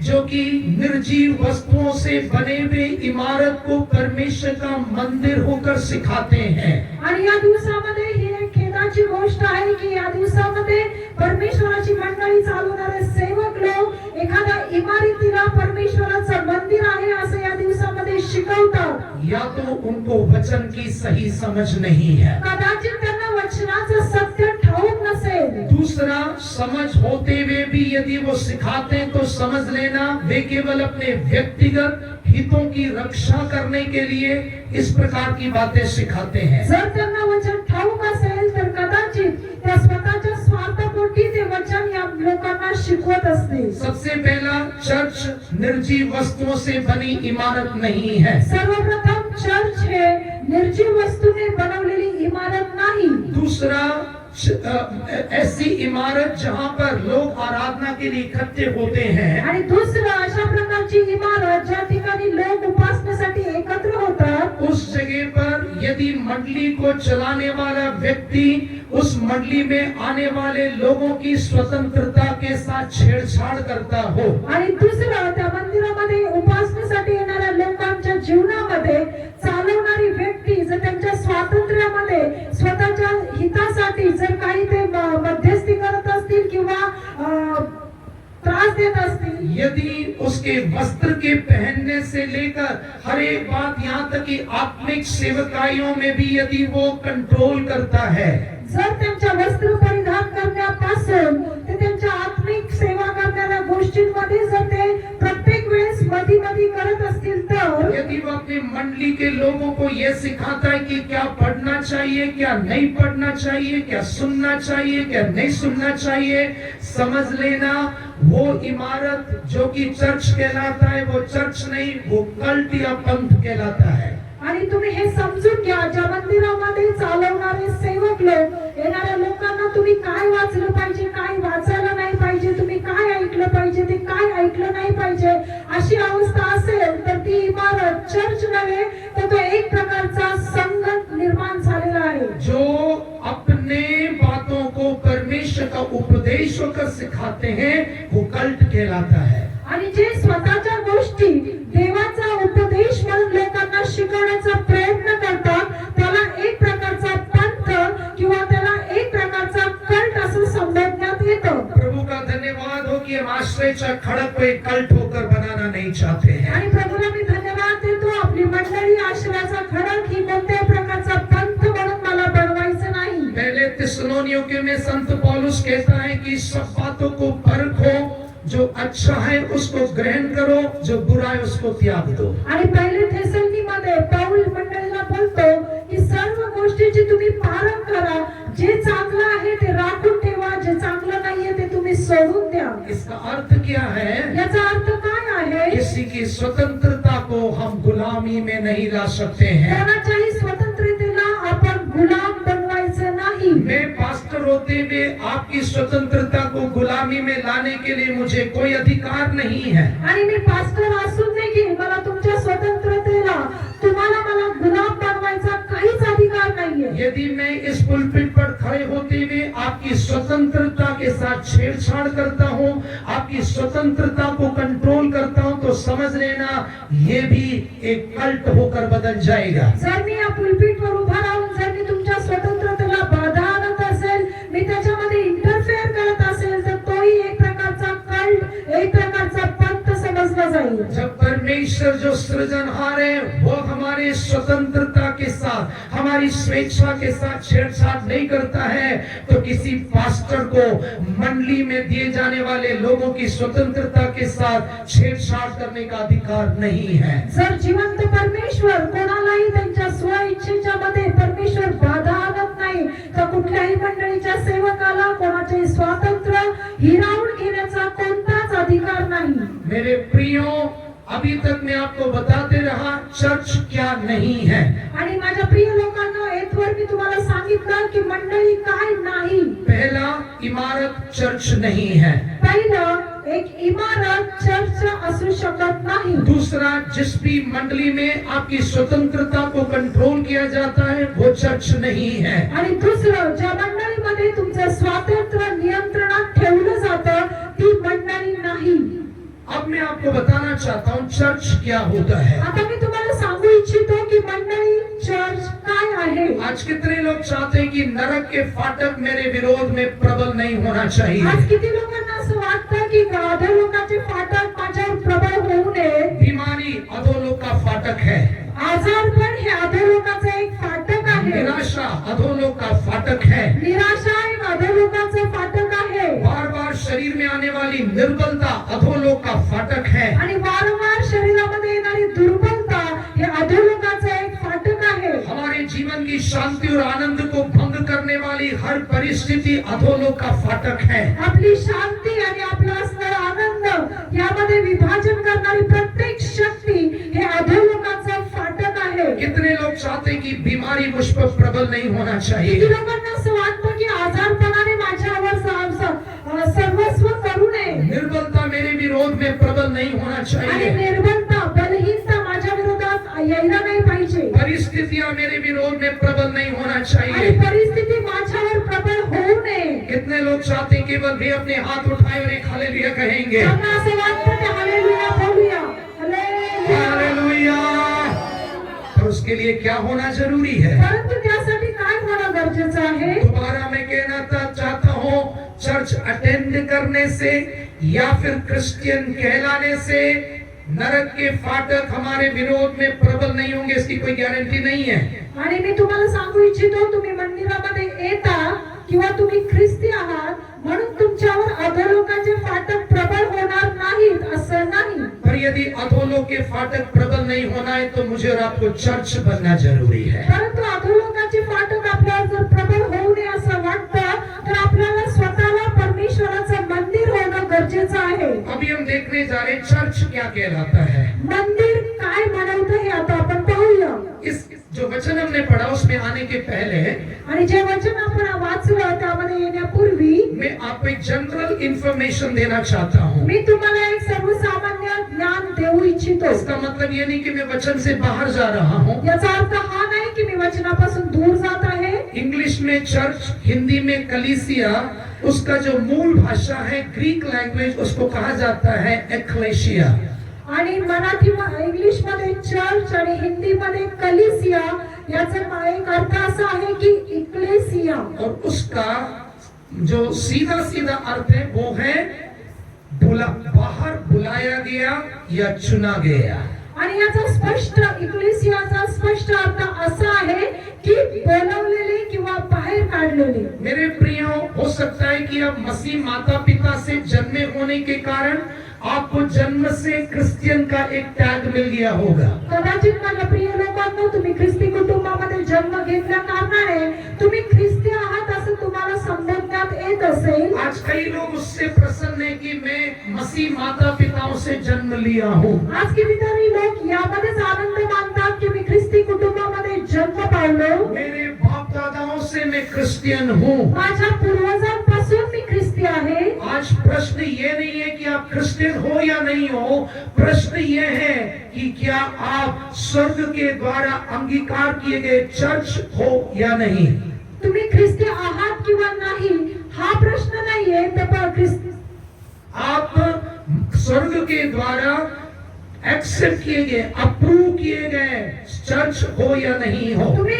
जो कि निर्जीव वस्तुओं से बने हुए इमारत को परमेश्वर का मंदिर होकर सिखाते हैं। आणि या दिवसामध्ये ही एक खेदाची गोष्ट आहे की या दिवसामध्ये परमेश्वराची मंडळी चालवणारे सेवक लोक एखाद्या इमारतीला परमेश्वराचं मंदिर आहे असं या दिवसामध्ये शिकवतात। या तो उनको वचन की सही समझ नहीं है, कदाचित त्यांना वचनाचं सत्य ठाऊक नसेल। दूसरा, समझ होते हुए भी यदि वो सिखाते हैं तो समझ लेना वे केवल अपने व्यक्तिगत हितों की रक्षा करने के लिए इस प्रकार की बातें सिखाते हैं। जर त्यांना वचन ठाऊक असेल तर कदाचित त्या स्वतःच्या स्वार्थापोटी ते वचन या लोकांना शिकवत असतील। सबसे पहला, चर्च निर्जीव वस्तुओं से बनी इमारत नहीं है। सर्वप्रथम चर्च हे निर्जीव वस्तूने बनवलेली इमारत नाही। दूसरा, ऐसी इमारत जहाँ पर लोग आराधना के लिए इकट्ठे होते हैं, आणि दुसरं, अशा प्रकारची इमारत ज्या ठिकाणी लोक उपासनेसाठी एकत्र होतात, उस जगह पर यदि मंडली को चलाने वाला व्यक्ति उस मंडली में आने वाले लोगों की स्वतंत्रता के साथ छेड़छाड़ करता हो, आणि दुसरं, त्या मंदिरामध्ये उपासनेसाठी येणाऱ्या लोकांच्या जीवनामध्ये चालवणारी व्यक्ती जर त्यांच्या स्वातंत्र्यामध्ये स्वतःच्या हितासाठी जर काही ते मध्यस्थी करत असतील किंवा त्रास देत असतील, यदि उसके वस्त्र के पहनने से लेकर हर एक बात यहाँ तक कि आत्मिक सेवकाइयों में भी यदि वो कंट्रोल करता है, जर त्यांच्या वस्त्र परिधान करण्यापासून ते त्यांच्या आत्मिक सेवा करणाऱ्या गोष्टींमध्ये जर ते प्रत्येक वेळेस मधी मधी करत असतील तर, यदि वो अपनी मंडली के लोगों को ये सिखाता है कि क्या पढ़ना चाहिए, क्या नहीं पढ़ना चाहिए, क्या सुनना चाहिए, क्या नहीं सुनना चाहिए, समझ लेना वो इमारत जो कि चर्च कहलाता है वो चर्च नहीं, वो कल्ट या पंथ कहलाता है। आणि तुम्ही हे समजून घ्या, ज्या मंदिरामध्ये चालवणारे सेवक लोक, येणाऱ्या लोकांना तुम्ही काय वाचलं पाहिजे, काय वाचायला नाही पाहिजे, तुम्ही काय ऐकलं पाहिजे, ते काय ऐकलं नाही पाहिजे, अशी अवस्था असेल तर ती इमारत चर्च नव्हे तर तो एक प्रकारचा संघ निर्माण झालेला आहे. जो अपने बातों को परमेश्वर का उपदेश होकर सिखाते हैं वो कल्ट कहलाता है. आणि जे स्वतःच्या गोष्टी देवाचा उपदेश म्हणून लोकांना शिकवण्याचा प्रयत्न करतात त्याला एक प्रकारचा पंथ किंवा त्याला एक प्रकारचा कल्ट असं संबोधण्यात येतं. प्रभु का धन्यवाद हो कि हम आश्रयचा खड़क को एक कल्ट होकर बनाना नहीं चाहते हैं. आणि प्रभूला मी धन्यवाद देतो, आपली मंडळी आश्रयाचा खडक ही कोणत्याही प्रकारचा पंथ म्हणून मला बनवायचं नाही. पहले थिस्सलुनीयों के में संत पौलुस कहता है कि सब बातों को परखो, जो अच्छा है उसको ग्रहण करो, जो बुरा है उसको त्याग दो. आणि पहिले थेसलोनिकमध्ये पौल मंडळीला बोलतो की सर्व गोष्टीची तुम्ही पारख करा, जे चांगलं आहे ते राखून ठेवा, जे चांगलं नाहीये ते तुम्ही सोडून द्या. इसका अर्थ क्या है? याचा अर्थ काय आहे? किसी की स्वतंत्रता को हम गुलामी में नहीं ला सकते हैं. कोणाच्याही स्वतंत्रतेला आपण गुलाम बनवायचं नाही. मैं पास्टर होते हुए आपकी स्वतंत्रता को गुलामी में लाने के लिए मुझे कोई अधिकार नहीं है. आणि मी पास्टर असून देखील मला तुमच्या स्वतंत्रतेला तुम्हाला मला गुलाम बनवायचा काहीच अधिकार नाहीये. यदि मैं इस पुलपिट पर खड़े होते हुए आपकी स्वतंत्रता के साथ छेड़छाड़ करता हूँ, आपकी स्वतंत्रता को कंट्रोल करता हूँ, तो समझ लेना ये भी एक कल्ट होकर बदल जाएगा. जर मी या पुलपिटवर उभा राहून जर मी तुमच्या स्वतंत्रतेला बाधा आणत असेल, मी त्याच्यामध्ये इंटरफेअर करत असेल, तर तोही एक प्रकारचा कल्ट, एक प्रकारचा पंथ समजला जाईल. जब परमेश्वर जो सृजनहार है वो हमारे स्वतंत्रता के साथ, हमारी स्वेच्छा के साथ छेड़छाड़ नहीं करता है, तो किसी पास्टर को मंडली में दिए जाने वाले लोगों की स्वतंत्रता के साथ छेड़छाड़ करने का अधिकार नहीं है. जर जिवंत परमेश्वर कोणालाही त्यांच्या स्वइच्छेच्या मध्ये परमेश्वर बाधा आणत नाही, तर कुठल्याही मंडळीच्या सेवकाला कोणाचे स्वातंत्र्य हिरावून घेण्याचा कोणताच अधिकार नाही. मेरे प्रियो, अभी तक मैं आपको बताते रहा चर्च क्या नहीं है. आणि माझ्या प्रिय लोकांना, येथवर मी तुम्हाला सांगितलं की मंडळी काय नाही. पहला, इमारत चर्च नहीं है. पहिलं, एक इमारत चर्च असू शकत नाही. दूसरा, जिस भी मंडली में आपकी स्वतंत्रता को कंट्रोल किया जाता है वो चर्च नहीं है. आणि दुसरं, ज्या मंडळीमध्ये तुमचं स्वातंत्र्य नियंत्रणात ठेवलं जातं ती मंडळी नाही. अब मैं आपको बताना चाहता हूँ चर्च क्या होता है. आता मी तुम्हाला सांगू इच्छितो की मंडळी चर्च काय आहे. आज कितने लोग चाहते हैं कि नरक के फाटक मेरे विरोध में प्रबल नहीं होना चाहिए. आज किती लोकांना असं वाटतं की अधोलोकाचे फाटक माझ्यावर प्रबळ होऊ नये. बीमारी अधोलोक का फाटक है. आजारपण हे अधोलोकाचं एक फाटक आहे. निराशा अधोलोक का फाटक है. निराशा एक अधोलोकाचं फाटक आहे. बार बार शरीर में आने वाली निर्बलता अधोलोक का फाटक है. आणि वारंवार शरीरामध्ये येणारी दुर्बलता हे अधोलोकाचं एक फाटक आहे. हमारे जीवन की शांति और आनंद को भंग करने वाली हर परिस्थिति अधोलोक का फाटक है. आपली शांती आणि आपला असणारा आनंद यामध्ये विभाजन करणारी प्रत्येक शक्ती हे अधोलोकाचं फाटक आहे. कितने लोग चाहते हैं कि बीमारी मुझ पर प्रबल नहीं होना किती चाहिए. लोकांना असं वाटतं की आजारपणाने माझ्यावर सर्वस्व करू नये. निर्बलता मेरे विरोध में प्रबल नहीं होना आणि चाहिए. निर्बलता, बलहीनता माझ्या विरोधात यायला नाही पाहिजे. परिस्थितियां मेरे विरोध में प्रबल नहीं होना आणि चाहिए. परिस्थिती माझ्यावर प्रबल होऊ नये. कितने लोग चाहते हैं केवल वे अपने हाथ उठाए और एक हालेलुया कहेंगे. त्यांना असं वाटतं की हालेलुया बोलूया. हालेलुया. हालेलुया. और उसके लिए क्या होना जरूरी है? परंतु त्यासाठी काय होणं गरजेचं आहे? दोबारा मैं कहना चाहता हूँ, चर्च अटेंड करने से या फिर क्रिश्चियन कहलाने से नरक के फाटक हमारे विरोध में प्रबल नहीं होंगे, इसकी कोई गारंटी नहीं है. आणि मी तुम्हाला सांगू इच्छितो, तुम्ही मंदिरामध्ये येता किंवा तुम्ही ख्रिस्ती आहात म्हणून तुमच्यावर अधोलोकाचे फाटक प्रबल होणार नाहीत असं नाही. पर यदि अधोलोक के फाटक प्रबल नहीं होना है तो मुझे और आपको चर्च बनना जरूरी है. परंतु अधोलोकाचे फाटक आपल्यावर जर प्रबल होऊ नये असं वाटतं तर आपल्याला स्वतःला परमेश्वराचं मंदिर होणं गरजेचं आहे. अभी हम देखने जा रहे हैं चर्च क्या कहलाता है. मंदिर काय म्हणवतं हे आता आपण पाहूया. पाहूया. इस जो वचन हमने पढ़ा उसमें आने के पहले आणि जे वचन आपण वाचलं त्यामध्ये येण्यापूर्वी मैं आपको एक जनरल इंफॉर्मेशन देना चाहता हूँ. मी तुम्हाला एक सर्वसामान्य ज्ञान देऊ इच्छितो. इसका मतलब ये नहीं कि मैं वचन से बाहर जा रहा हूँ. याचा अर्थ हा नाही की मी वचनापासून दूर जात आहे. इंग्लिश में चर्च, हिंदी में कलीसिया, उसका जो मूल भाषा है ग्रीक लैंग्वेज, उसको कहा जाता है एक्लेशिया. आणि मराठी इंग्लिश मध्ये चर्च आणि हिंदी मध्ये कलिसिया याचा एक अर्थ असा आहे की इक्लेसिया. और उसका जो सीधा सीधा अर्थ है वो है बाहर बुलाया गया या चुना गया. आणि याचा स्पष्ट इक्लेसियाचा स्पष्ट अर्थ असा आहे की बोलवलेले किंवा बाहेर काढलेले. मेरे प्रियो, हो सकता है कि आप मसीह माता पिता से जन्मे होने के कारण आपको जन्म से क्रिश्चियन का एक टैग मिल गया होगा. कदाचित माझ्या प्रिय लोकांनो, तुम्ही ख्रिस्ती कुटुंबामध्ये जन्म घेतल्या कारणाने तुम्ही ख्रिस्ती आहात असं तुम्हाला संबोधण्यात येत असेल. आज कई लोग उससे प्रसन्न है कि मैं मसीह माता पिताओं से जन्म लिया हूँ. आज कितीतरी लोक यामध्येच आनंद मानतात की मी ख्रिस्ती कुटुंबामध्ये जन्म पावलो. मेरे बाप दादाओं से मैं क्रिश्चियन हूँ. माझ्या पूर्वजांपासून मी ख्रिस्ती आहे. आज प्रश्न ये नहीं है कि आप क्रिश्चियन हो या नहीं हो. प्रश्न ये है कि क्या आप स्वर्ग के द्वारा अंगीकार किए गए चर्च हो या नहीं. तुम्ही ख्रिस्ती आहात किंवा नाही हा प्रश्न नाहीये. तर आप स्वर्ग के द्वारा एक्सेप्ट किए गए, अप्रूव किए गए चर्च हो या नहीं हो. तुम्ही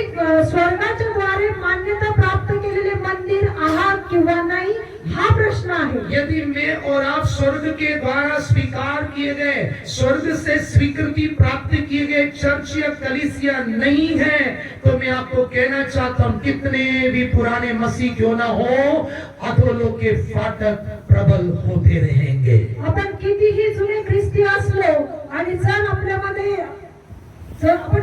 स्वर्गाच्या द्वारे मान्यता प्राप्त केलेले मंदिर आहात किंवा नाही हा प्रश्न आहे. यदि मैं और आप स्वर्ग के द्वारा स्वीकार किए गए, स्वर्ग से स्वीकृति प्राप्त किए गए चर्च या कलीसिया नहीं है, तो मैं आपको कहना चाहता हूं, कितने भी पुराने मसीह क्यों ना हो, अधोलोक के फाटक प्रबल होते रहेंगे. आपण कितीही जुने ख्रिस्ती असलो आणि जर आपण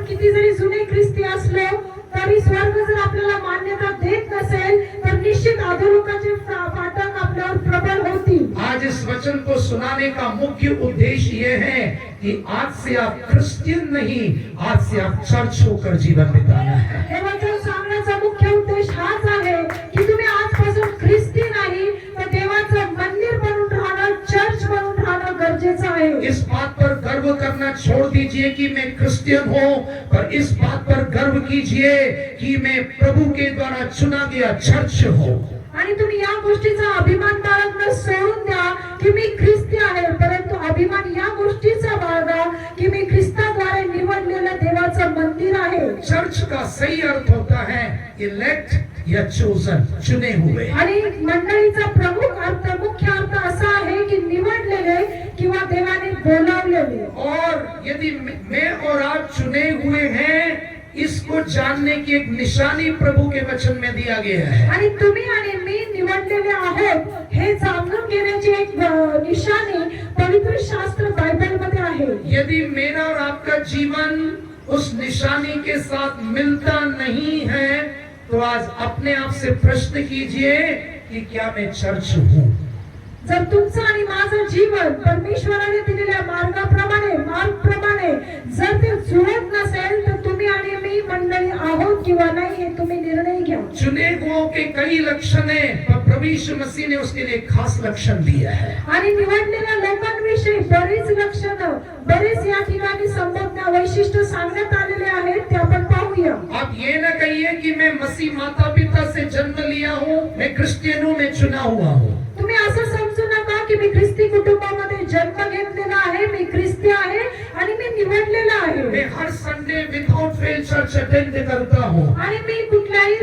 किती जरी जुने ख्रिस्ती असलो तरी स्वर्ग जर आपल्याला मान्यता देत नसेल तर निश्चित अधोलोकाचे फाटक आपल्यावर प्रबल होतील. आज इस वचन को सुनाने का मुख्य उद्देश्य यह है कि आज से आप क्रिश्चियन नहीं, आज से आप चर्च होकर जीवन बिताना है. हे वचन सांगण्याचा मुख्य उद्देश हाच आहे की तुम्ही आजपासून ख्रिस्ती नाही तर देवाचं मंदिर बनून राहणं, चर्च बनून राहणं गरजेचं आहे. इस बात पर गर्व करना छोड़ दीजिए कि मैं क्रिश्चियन हूँ, पर इस बात पर गर्व कीजिए कि मैं प्रभु के द्वारा चुना गया चर्च हूँ. आणि तुम्ही या गोष्टीचा अभिमान बाळगणं सोडून द्या की मी ख्रिस्ती आहे, परंतु अभिमान या गोष्टीचा बाळगा की मी ख्रिस्ताद्वारे निवडलेलं देवाचं मंदिर आहे. चर्च का सही अर्थ होता है इलेक्ट या चोजन, चुने हुए. आणि मंडळीचा प्रमुख अर्थ, मुख्य अर्थ असा आहे की निवडलेले किंवा देवाने बोलावलेले. और यदि मैं और आप चुने हुए हैं, इसको जानने की एक निशानी प्रभु के वचन में दिया गया है. आणि तुम्ही आणि मी निवडलेले आहोत हे जाणून घेण्याची एक निशाणी पवित्र शास्त्र बायबल मध्ये आहे. यदि मेरा और आपका जीवन उस निशानी के साथ मिलता नहीं है, तो आज अपने आप से प्रश्न कीजिए कि क्या मैं चर्च हूँ. जर तुमचं आणि माझं जीवन परमेश्वराने दिलेल्या मार्गप्रमाणे जर ते जुळत नसेल तर तुम्ही आणि मी मंडळी आहोत किंवा नाही हे तुम्ही निर्णय घ्या. चुने हुओं के कई लक्षण हैं, पर प्रभु यीशु मसीह ने उसके लिए खास लक्षण दिया है. आणि निवडलेल्या लोकांविषयी बरेच लक्षणं, बरेच या ठिकाणी संबोधना वैशिष्ट्य सांगण्यात आलेले आहेत ते आपण पाहूया. आप ये न कहिए कि मैं मसीह माता पिता से जन्म लिया हूँ, मैं क्रिश्चियन हूँ, मैं चुना हुआ हूँ. तुम्ही असं समजू नका की मी ख्रिस्ती कुटुंबामध्ये जन्म घेतलेला आहे, मी ख्रिस्ती आहे आणि मी निवडलेला आहे. मैं हर Sunday without fail church attend करता हूँ. आणि मी कुठल्याही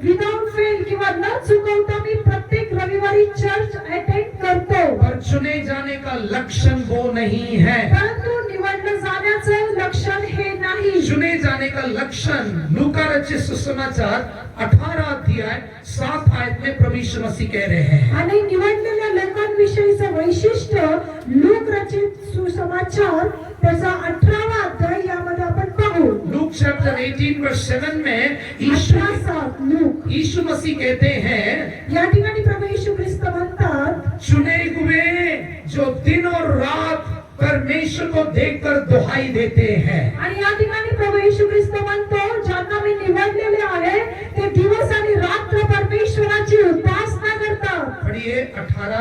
विदाउट फेल किंवा न चुकवता मी प्रत्येक रविवारी चर्च अटेंड करतो. पर चुने जाने का लक्षण वो नहीं है. परंतु निवडलं जाण्याचं लक्षण हे नाही. चुने जाने का लक्षण लूका रचित सुसमाचार 18 अध्याय 7 आयत में प्रभु यीशु मसीह कह रहे हैं. आणि निवडलेल्या लोकांविषयीचं वैशिष्ट्य लूक रचित सुसमाचार त्याचा 18वा अध्याय यामध्ये आपण पाहू. लूक चैप्टर 18 वर्स 7 में 18:7 लूक. यीशु मसीह कहते हैं, या ठिकाणी प्रभू येशू ख्रिस्त म्हणतात, चुने हुए जो दिन और रात परमेश्वर को देखकर दुहाई देते हैं. आणि या ठिकाणी प्रभू ख्रिस्त म्हणतो ज्यांना मी निवडलेले आहे ते दिवस आणि रात्र परमेश्वराची उपासना करतात. पढ़िए 18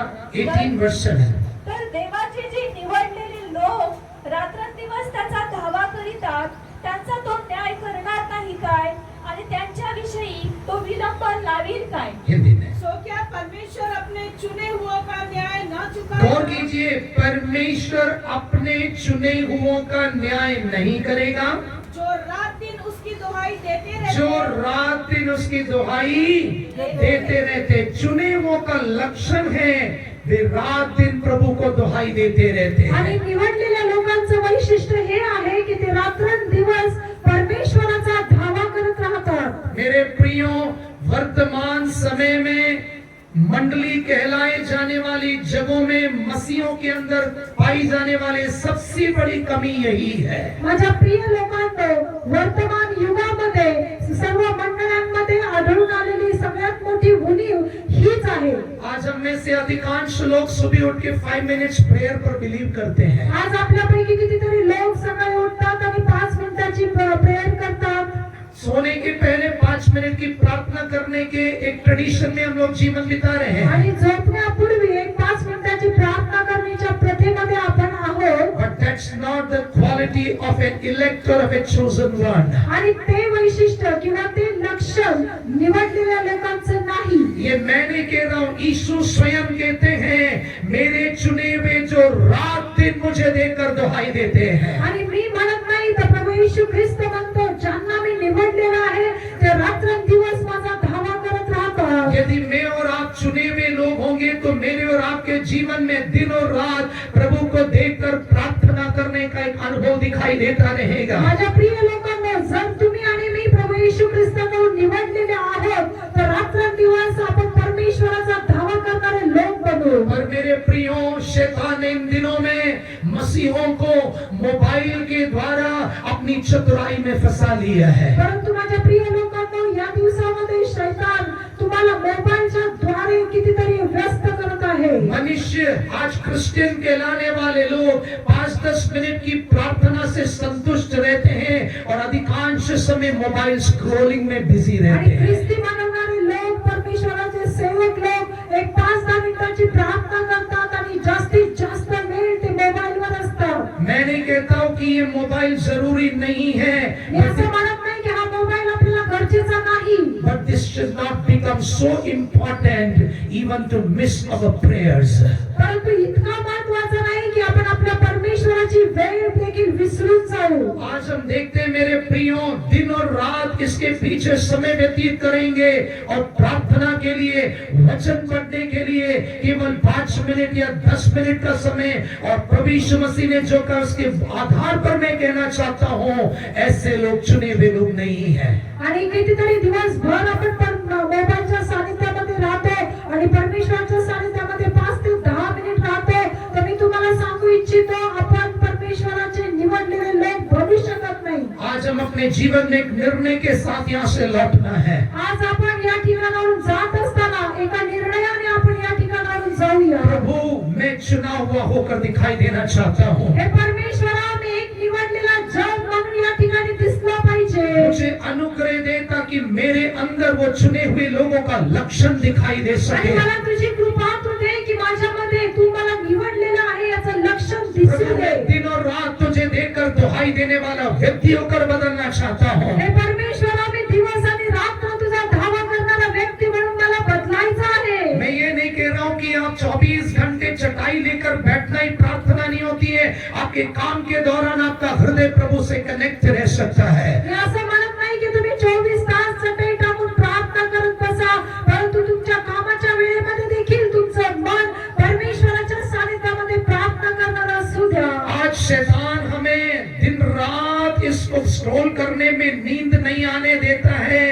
वर्षन है. तर देवाची जी निवडलेली लोक रात्रंदिवस त्याचा धावा करीतात, त्यांचा तो न्याय करणार नाही काय, आणि त्यांच्याविषयी तो विलंब लावील काय. हिंदी में सो क्या परमेश्वर अपने चुने हुओं का न्याय न गौर चुकाएगा? कीजिए, परमेश्वर अपने चुने हुओं का न्याय नहीं करेगा. जो रात दिन उसकी दुहाई देते रहते जो हैं। रात दिन उसकी दुहाई देते रहते. चुने हुओं का लक्षण है वे रात दिन प्रभु को दुहाई देते रहते आणि हैं. निवडलेल्या लोकांचं वैशिष्ट्य हे आहे की ते रात्रंदिवस परमेश्वराचा धावा करत राहतात. मेरे प्रियो, वर्तमान समय में मंडली कहलाए जाने वाली जगहों में मसीहों के अंदर पाई जाने वाले सबसे बड़ी कमी यही है. माझ्या प्रिय लोकांनो, वर्तमान युगामध्ये सर्व मंडळांमध्ये आढळून आलेली सगळ्यात मोठी उणीव हीच आहे. आज हम में से अधिकांश लोग सुबह उठ के 5 मिनट्स प्रेयर पर बिलीव करते हैं. आज आपल्यापैकी कितीतरी लोक सकाळी उठतात आणि 5 मिनिटाची प्रेयर करतात. सोने के पहले 5 मिनट की प्रार्थना करने के एक ट्रेडिशन में हम लोग जीवन बिता रहे हैं. आणि झोपण्यापूर्वी एक 5 मिनिटाची प्रार्थना करण्याच्या प्रथेमध्ये आपण आहोत. But that's not the quality of an elect or of a chosen one. आणि ते वैशिष्ट्य किंवा ते लक्षण निवडलेल्या लोकांचं नाही. ये मैं नहीं कह रहा हूँ, यीशु स्वयं कहते हैं, मेरे चुने हुए जो रात दिन मुझे देकर दुहाई देते हैं. आणि मी म्हणत नाही, तर प्रभू येशू ख्रिस्त म्हणतो ज्यांना मी निवडलेलं आहे ते रात्रंदिवस माझा धावा करत राहतात. यदि मैं और आप चुने हुए लोग होंगे तो मेरे और आपके जीवन में दिन और रात प्रभु को देखकर प्रार्थना करने का एक अनुभव दिखाई देता रहेगा. माझ्या प्रिय लोकांनो, जर तुम्ही आणि मी प्रभू येशू ख्रिस्ताकडून निवडलेले आहोत तर रात्रंदिवस आपण परमेश्वराचा धावा करणारे लोक बनू. और मेरे प्रियो, शैतान ने इन दिनों में मसीहों को मोबाइल के द्वारा अपनी चतुराई में फंसा लिया है. परंतु माझ्या प्रिय लोकांनो, या दिवसामध्ये शैतान तुम्हाला मोबाईलच्या द्वारे कितीतरी व्यस्त करत आहे. मनुष्य आज क्रिश्चियन कहलाने वाले लोग 5-10 मिनट की प्रार्थना से संतुष्ट रहते हैं और अधिकांश समय मोबाइल स्क्रॉलिंग में बिजी रहते आणि हैं. ख्रिस्ती मानवणारे लोक, परमेश्वराचे सेवक लोक एक 5-10 मिनिटाची प्रार्थना करतात आणि जास्तीत जास्त वेळ ते मोबाईलवर असतात. मैं नहीं कहता हूँ कि ये मोबाइल जरूरी नहीं है, मी असं म्हणत नाही की हा मोबाईल आपल्याला गरजेचा नाही. but this should not become so important even to miss our prayers. परंतु इतका महत्वाचा नाही की आपण आपल्या परमेश्वराची वेळ देखील विसरून जाऊ. आज हम देखते हैं मेरे प्रियो, दिन और रात इसके पीछे समय व्यतीत करेंगे और प्रार्थना के लिए, वचन पढ़ने के लिए केवल 5 मिनट या 10 मिनट का समय. और प्रभु यीशु मसीह ने जो कहा उसके आधार पर मैं कहना चाहता हूँ, ऐसे लोग चुने हुए लोग नहीं है. आणि कितीतरी दिवसभर आपण मोबाईलच्या सानिध्यामध्ये राहतो आणि परमेश्वराच्या सानिध्यामध्ये 5 ते 10 मिनिट राहतो. तर मी तुम्हाला सांगू इच्छितो, आपण परमेश्वराचे निवडलेले लोक बनू शकत नाही. आज हम अपने जीवन में एक निर्णय के साथ यहाँ से लौटना है. आज आपण या ठिकाणावरून जात असताना एका निर्णयाने आपण या ठिकाणावरून जाऊया. प्रभु, मैं चुना हुआ होकर दिखाई देना चाहता हूँ. हे परमेश्वरा, मी एक निवडलेला जन म्हणून या ठिकाणी दिसला पाहिजे. मुझे अनुग्रह दे ताकि मेरे अंदर वो चुने हुए लोगों का लक्षण दिखाई दे आणि सके. मला तुझी कृपा तू दे की माझ्यामध्ये तू मला निवडलेलं आहे याचं लक्षण दिसू प्रभु, दे. मैं दिन और रात तुझे देखकर दुहाई देने वाला व्यक्ति होकर बदलना चाहता हूँ. हे परमेश्वरा, मी दिवस आणि रात्र तुझा धावा करणारा व्यक्ती म्हणून मला बदलायचं आहे. मैं ये नहीं कह रहा हूँ कि आप 24 घंटे चटाई लेकर बैठना ही प्रार्थना नहीं होती है. आपके काम के दौरान आपका हृदय प्रभु से कनेक्ट रह सकता है. मी असं म्हणत नाही की तुम्ही 24 तास चटई टाकून प्रार्थना करत बसा, परंतु तुमच्या कामाच्या वेळेमध्ये देखील तुमचं मन परमेश्वराच्या सानिध्यामध्ये प्रार्थना करणारा असू द्या. आज शैतान हमें दिन रात इसको स्क्रॉल करने में नींद नहीं आने देता है.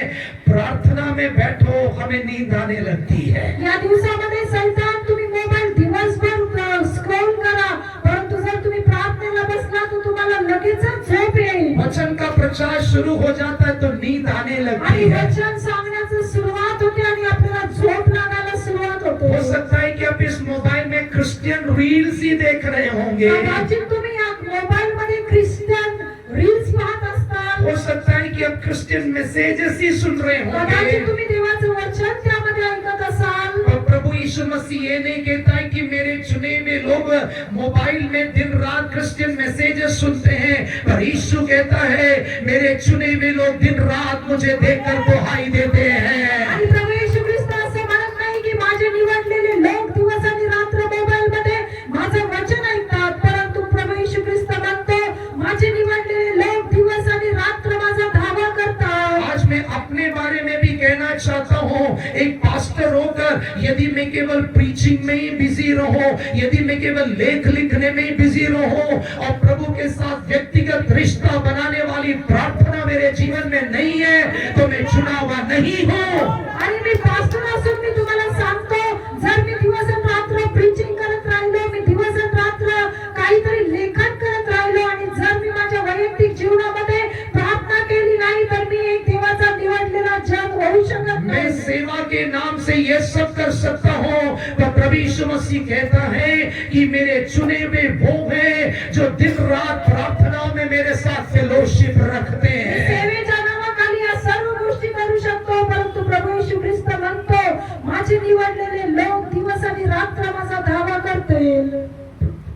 प्रार्थना में बैठो, हमें नींद आने लगती है. या दिवसामध्ये सैतान तुम्ही मोबाईल दिवसभर स्क्रॉल करा, परंतु जर तुम्ही प्रार्थनेला बसला तर तुम्हाला लगेचच झोप येईल. वचन का प्रचार शुरू हो जाता है तो नींद आने आणि लगती है. वचन सांगण्याची सुरुवात होते आणि आपल्याला झोप लागायला सुरुवात होते. हो सकता है कि आप इस मोबाइल में क्रिश्चियन रील्स ही देख रहे होंगे. कदाचित तुम्ही या मोबाईल मध्ये ख्रिश्चन रील्स पाहत असताल. हो सकता है कि अब क्रिश्चियन मैसेजेस ही सुन रहे कदाचित होंगे, तुम्ही देवाचं वचन त्यामध्ये ऐकत असाल, और प्रभु यीशु मसीह ये नहीं कहता है कि मेरे चुने हुए लोग मोबाइल में दिन रात क्रिश्चियन मैसेजेस सुनते हैं, पर यीशु कहता है मेरे चुने हुए लोग दिन रात मुझे देखकर दुहाई देते हैं। आणि प्रभू येशू ख्रिस्त असं म्हणत नाही की माझे निवडलेले लोक दिवस आणि रात्र मोबाईल मध्ये माझं वचन ऐकतात, परंतु प्रभू येशू ख्रिस्त म्हणतो माझे निवडलेले लोक दिवस आणि रात्र माझा धावा करतात। आज मैं अपने बारे में भी कहना चाहता हूँ, एक पास्टर होकर यदि मैं केवल प्रीचिंग में ही बिजी रहूं, यदि मैं केवल लेख लिखने में ही बिजी रहूं और प्रभु के साथ व्यक्तिगत रिश्ता बनाने वाली प्रार्थना मेरे जीवन में नहीं है, तो मैं चुना हुआ नहीं हूँ। आणि मी पास्टर असून मी तुम्हाला सांगतो, जर मी दिवस आणि रात्र प्रीचिंग करत राहिलो, मी दिवस आणि रात्र काहीतरी लेखन करत राहिलो आणि जर मी माझ्या वैयक्तिक जीवनामध्ये प्रार्थना केली नाही, तर मी एक देवाचा निवडलेला जन होऊ शकत मैं नाही। सेवा के नाम से ये सब कर सकता हूँ, तो प्रभु यीशु मसीह कहता है कि मेरे चुने हुए वो हैं जो दिन रात प्रार्थनाओं में मेरे साथ फेलोशिप रखते हैं। सेवेच्या नावाखाली या सर्व गोष्टी करू शकतो, परंतु प्रभू येशू ख्रिस्त म्हणतो माझे निवडलेले लोक दिवस आणि रात्र माझा धावा करतील।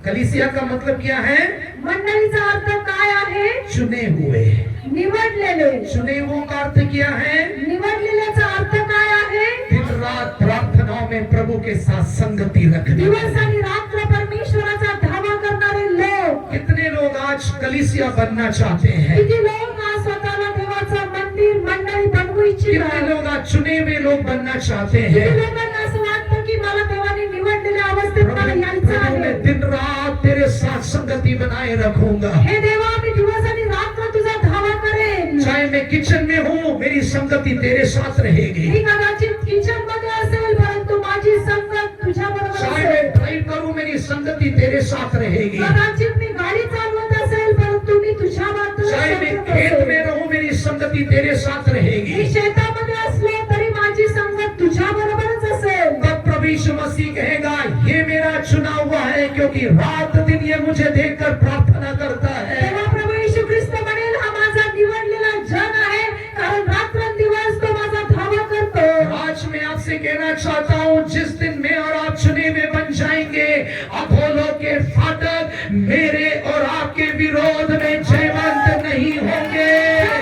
कलीसिया का मतलब क्या है? मंडळीचा अर्थ काय आहे? चुने हुए। निवडलेले। चुने हुओं का अर्थ क्या है? निवडलेल्याचा अर्थ काय आहे? दिन रात प्रार्थनाओं में प्रभु के साथ संगति रखने। दिवस आणि रात्र परमेश्वराचा धावा करणारे लोक। कितने लोग आज कलीसिया बनना चाहते हैं? किती लोक आज स्वतःला देवाचं मंदिर मंडळी बनवू कितने इच्छितात? लोग आज चुने हुए लोग बनना चाहते किती हैं? लोकांना असं वाटतं की मला देवाने निवडलेल्या अवस्थेत मला यायचं प्रभु मैं आहे। दिन रात तेरे साथ संगति बनाए रखूंगा, हे देवा मी दिवस आणि रात्र तुझा धावा करेन। चाहे मैं किचन में हूँ मेरी संगति तेरे साथ रहेगी, मी कदाचित किचन मध्ये असेल, परंतु माझी संगत तुझ्या बरोबर चाहे मैं असेल। ड्राइव करूँ मेरी संगति तेरे साथ रहेगी, कदाचित मी गाडी चालवत असेल, परंतु मी तुझ्या बरोबर चाहे मैं संगत खेत असेल। में रहूं मेरी संगति तेरे साथ रहेगी। मी शेतामध्ये असलो तरी माझी संगत तुझ्या बरोबरच असेल। तब प्रभु यीशु मसीह कहेगा ये मेरा चुना हुआ है, क्योंकि रात दिन ये मुझे देखकर प्रार्थना करता है। तेव्हा प्रभू येशू ख्रिस्त म्हणेल हा माझा निवडलेला जन आहे, कारण रात्रंदिवस तो माझा धावा करतो। आज मैं आपसे कहना चाहता हूँ, जिस दिन मैं और आप चुने में बन जाएंगे, अधोलोक के फाटक मेरे और आपके विरोध में जयवंत नहीं होंगे।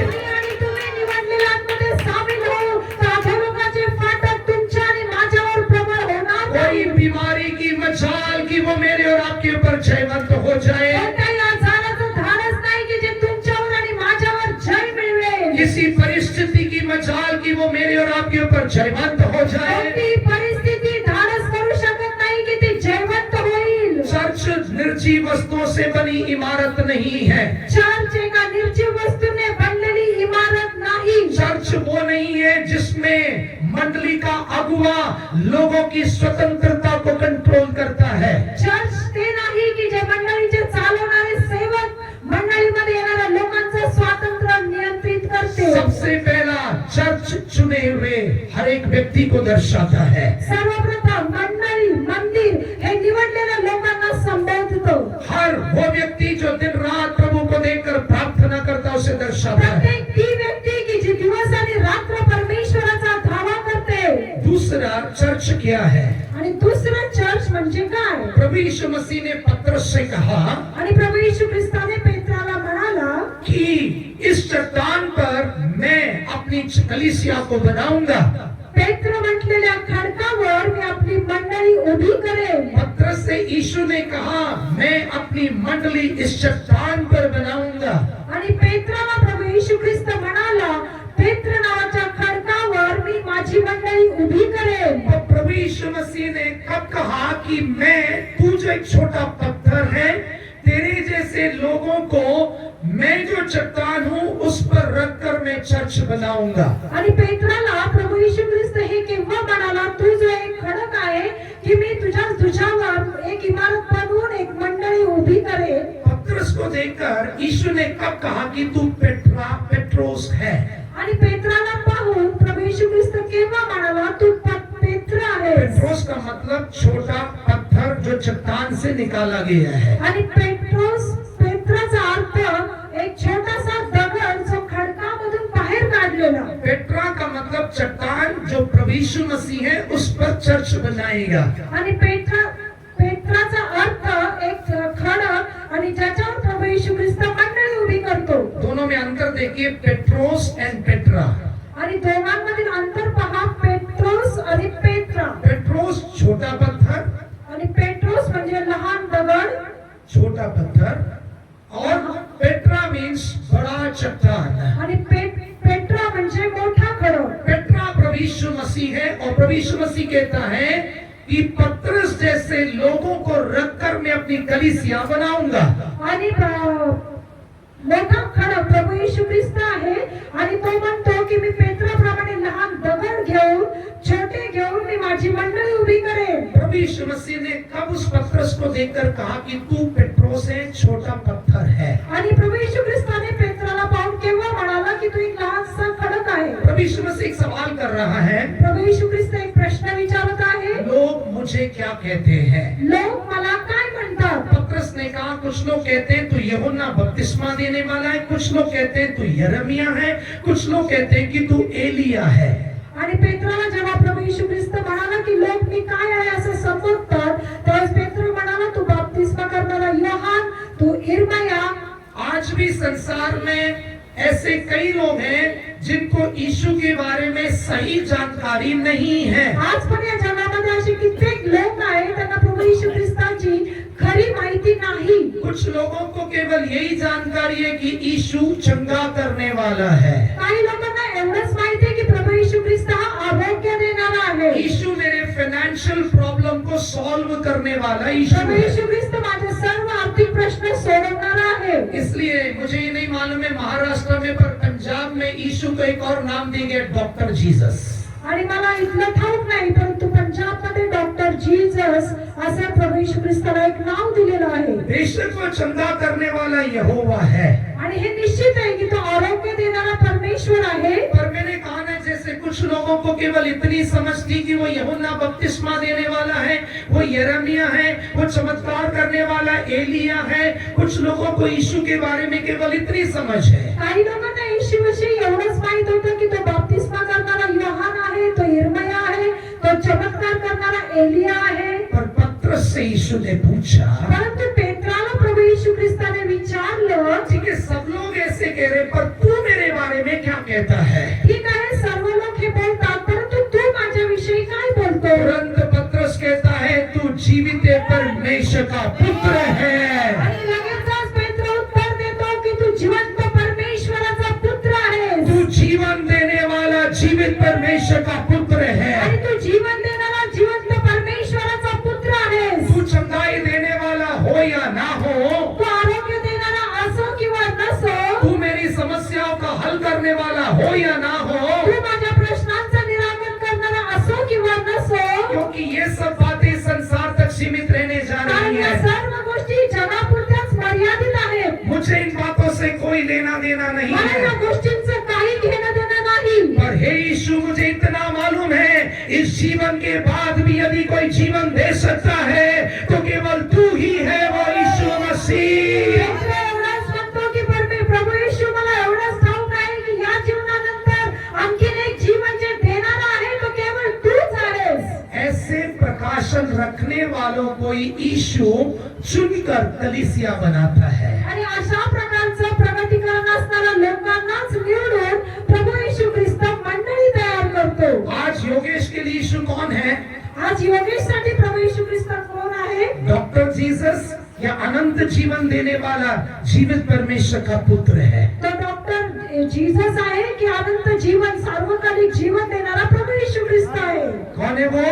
मी आणि तुम्ही निवडलेल्यांमध्ये सामील होऊ, तर अधोलोकाचे फाटक तुमच्या आणि माझ्यावर प्रबळ होणार कोई नाही। बीमारी की मचाल की वो मेरे और आपके ऊपर जयवंत हो जाए, कोणत्याही आजाराचं धाडस नाही की जे तुमच्यावर आणि माझ्यावर जय मिळवेल। किसी परिस्थिति की मचाल की वो मेरे और आपके ऊपर जयवंत हो जाए। कोणतीही परिस्थिती धाडस करू शकत नाही की ती जयवंत होईल। चर्च निर्जीव वस्तुओं से बनी इमारत नहीं है। चर्च एका निर्जीव वस्तूने बनलेली इमारत नाही। चर्च वो नहीं है जिसमें मंडली का अगुवा लोगों की स्वतंत्रता को कंट्रोल करता है। चर्च ते नाही की जे मंडळीचे चालवणारे सेवक मंडळीमध्ये येणाऱ्या लोकांचं स्वातंत्र्य नियंत्रित करते। सबसे पहला चर्च चुने हुए हर एक व्यक्ति को दर्शाता है। सर्वप्रथम मंडळी मंदिर हे निवडलेल्या लोकांना संबोधतो। हर वो व्यक्ति जो दिन रात प्रभु को देखकर प्रार्थना करता है उसे दर्शाता है। प्रत्येक ती व्यक्ती की जी दिवस आणि रात्र परमेश्वराचा धावा करते। दूसरा चर्च क्या है? आणि दुसरं चर्च म्हणजे काय? प्रभु यीशु मसीह ने पतरस से कहा आणि प्रभू येशू ख्रिस्ताने पेत्राला म्हणाला कि इस चट्टान पर मैं अपनी कलीसिया को बनाऊंगा। पेत्र म्हटलेल्या खडकावर मी आपली मंडळी उभी करेन। पतरस से यीशु ने कहा मैं अपनी मंडली इस चट्टान पर बनाऊंगा। आणि पेत्राला प्रभू येशू ख्रिस्त म्हणाला पेत्र नावाच्या खडकावर मी माझी मंडळी उभी करेन। और प्रभु यीशु मसीह ने कब कहा कि तू जो एक छोटा पत्थर है, तेरे जैसे लोगों को मैं जो चट्टान हूँ उस पर रखकर मैं चर्च बनाऊंगा। आणि पेत्राला प्रभू येशू ख्रिस्त हे केव्हा म्हणाला, तू जो एक खडक आहे की मी तुझ्यावर एक इमारत बनवून एक मंडळी उभी करेन। पतरस को देखकर यीशु ने कब कहा कि तू पेट्रोस है? आणि पेत्राला पाहून प्रभू येशू ख्रिस्त केव्हा म्हणाला, तू पेत्र आहेस। पेट्रोस का मतलब छोटा पत्थर जो चट्टान से निकाला गया है। आणि पेत्राचा अर्थ एक छोटासा दगड जो पडलेला. पेट्रा का मतलब चट्टान, जो प्रभु यीशु मसीह है उस पर चर्च बनाएगा. आणि पेत्राचा अर्थ एक खडक आणि ज्याच्यावर प्रभू येशू ख्रिस्त मंडळी उभी करतो. दोनों में अंतर देखिए, पेट्रोस एंड पेट्रा. आणि दोघांमधील अंतर पहा, पेट्रोस आणि पेत्रा. पेट्रोस छोटा पत्थर, आणि पेट्रोस म्हणजे लहान दगड, छोटा पत्थर, और पेट्रा मीन्स बड़ा चट्टान. आणि पेट्रा म्हणजे मोठा खडक. पेट्रा प्रभु यीशु मसीह है, और प्रभु यीशु मसीह कहता है कि पतरस जैसे लोगों को रखकर मैं अपनी कलीसिया बनाऊंगा. आणि मोठा खडक प्रभू येशू ख्रिस्त आहे. आणि तो म्हणतो की मी पेत्राप्रमाणे लहान दगड घेऊन, छोटे घेऊन मी माझी मंडळी उभी करेन. प्रभु यीशु मसीह ने कब उस पतरस को देखकर कहा कि तू पेट्रोस है, छोटा पत्थर है. आणि प्रभू येशू ख्रिस्ताने पेत्राला पाहून केव्हा म्हणाला की तू एक लहानसा खडक आहे. प्रभु यीशु मसीह एक सवाल कर रहा है, प्रभू येशू ख्रिस्त एक प्रश्न विचारत आहे, लोग मुझे क्या कहते हैं? लोक मला काय म्हणतात? पतरस ने कहा, कुछ लोग कहते हैं तू यूहन्ना बपतिस्मा देने वाला है, कुछ लोग कहते हैं तू यिर्मयाह है, कुछ लोग कहते हैं कि तू एलिया है. आणि पेत्राला जेव्हा प्रभू येशू ख्रिस्त म्हणाला की लोक मी काय आहे असं समजतात, तेव्हा पेत्र म्हणाला तू बपतिस्मा करणारा योहान, तू यिर्मया. आज भी संसार में ऐसे कई लोग हैं जिनको यीशु के बारे में सही जानकारी नहीं है. आज पण या जगामध्ये असे कित्येक लोक आहेत त्यांना प्रभू येशू ख्रिस्ताची खरी माहिती नाही. कुछ लोगों को केवल यही जानकारी है कि यीशु चंगा करने वाला है. काही लोकांना एवढंच माहिती आहे की प्रभू येशू ख्रिस्त हा आरोग्य देणारा आहे. यीशु मेरे फाइनेंशियल प्रॉब्लम को सॉल्व करने वाला यीशु प्रभू है. येशू ख्रिस्त माझे सर्व आर्थिक प्रश्न सोडवणारा आहे. इसलिए मुझे ये नहीं मालूम है महाराष्ट्र में, पर पंजाब में यीशु को एक और नाम देंगे, डॉक्टर जीसस. आणि मला इथलं ठाऊक नाही, परंतु पंजाबमध्ये डॉक्टर जीसस असं प्रभू येशू ख्रिस्ताला एक नाव दिलेलं आहे. देश को चंगा करने वाला यहोवा है. आणि हे निश्चित आहे की तो आरोग्य देणारा परमेश्वर आहे. पर मैंने कहा ना, जैसे कुछ लोगों को केवल इतनी समझ थी कि वो यूहन्ना बपतिस्मा देने वाला है, वो यिर्मयाह है, वो चमत्कार करने वाला एलिया है. कुछ लोगों को यीशु के बारे में केवल इतनी समझ है. काही लोकांना येशूविषयी एवढंच माहित होतं की तो बपतिस्मा करणारा योहान आहे, तो यिर्मया आहे, तो चमत्कार करणारा एलिया आहे. पर पतरस से यीशु ने पूछा, परंतु पेत्राला प्रभू येशू ख्रिस्ताने विचारलं, ठीक है सब लोग ऐसे कह रहे, पर तू मेरे बारे में क्या कहता है? ठीक आहे सर्व लोक हे बोलतात, परंतु तू माझ्याविषयी काय बोलतो? तुरंत पतरस कहता है, तू जीवित परमेश्वर का पुत्र है. आणि लगेचच पेत्र उत्तर देतो की तू जिवंत परमेश्वराचा पुत्र आहेस. तू जीवन देने वाला जीवित परमेश्वर का पुत्र है. आणि तू जीवन देणारा जिवंत परमेश्वराचा पुत्र आहेस. तू चंगाई देने वाला हो या ना हो, तू आरोग्य देणारा असो किंवा नसो, तू मेरी समस्याओं का हल करने वाला हो या ना हो, तू माझ्या प्रश्नांचं निराकरण करणारा असो किंवा नसो, क्योंकि ये सब बातें संसार तक सीमित रहने जा कारण रही या है. सर्व गोष्टी जगापुरत्याच मर्यादित आहेत. मुझे इन बातों से कोई लेना देना नहीं मला या है. गोष्टींचं काही घेणं देणं नाही. पर हे यीशु, मुझे इतना मालूम है, इस जीवन के बाद भी यदि कोई जीवन दे सकता है तो केवल तू ही है, वो यीशु मसीह. पेत्र एवढंच म्हणतो की प्रभू येशू मला एवढंच ठाऊक आहे की या जीवनानंतर आणखीन एक जीवन जे देणारा आहे तो केवळ तूच आहेस. ऐसे प्रकाशन रखने वालों को यीशु चुनकर कलीसिया बनाता है. आणि अशा प्रकारचं प्रगतीकरण असणाऱ्या लोकांनाच निवडून प्रभू येशू ख्रिस्त मंडळी तयार करतो. आज योगेश के लिए यीशु कौन है? आज योगेशसाठी प्रभू येशू ख्रिस्त कोण आहे? डॉक्टर जीसस या अनंत जीवन देने वाला जीवित परमेश्वर का पुत्र है? तो डॉक्टर जीसस आहे की अनंत जीवन सार्वकालिक जीवन देणारा प्रभू येशू ख्रिस्त आहे? कौन है वो?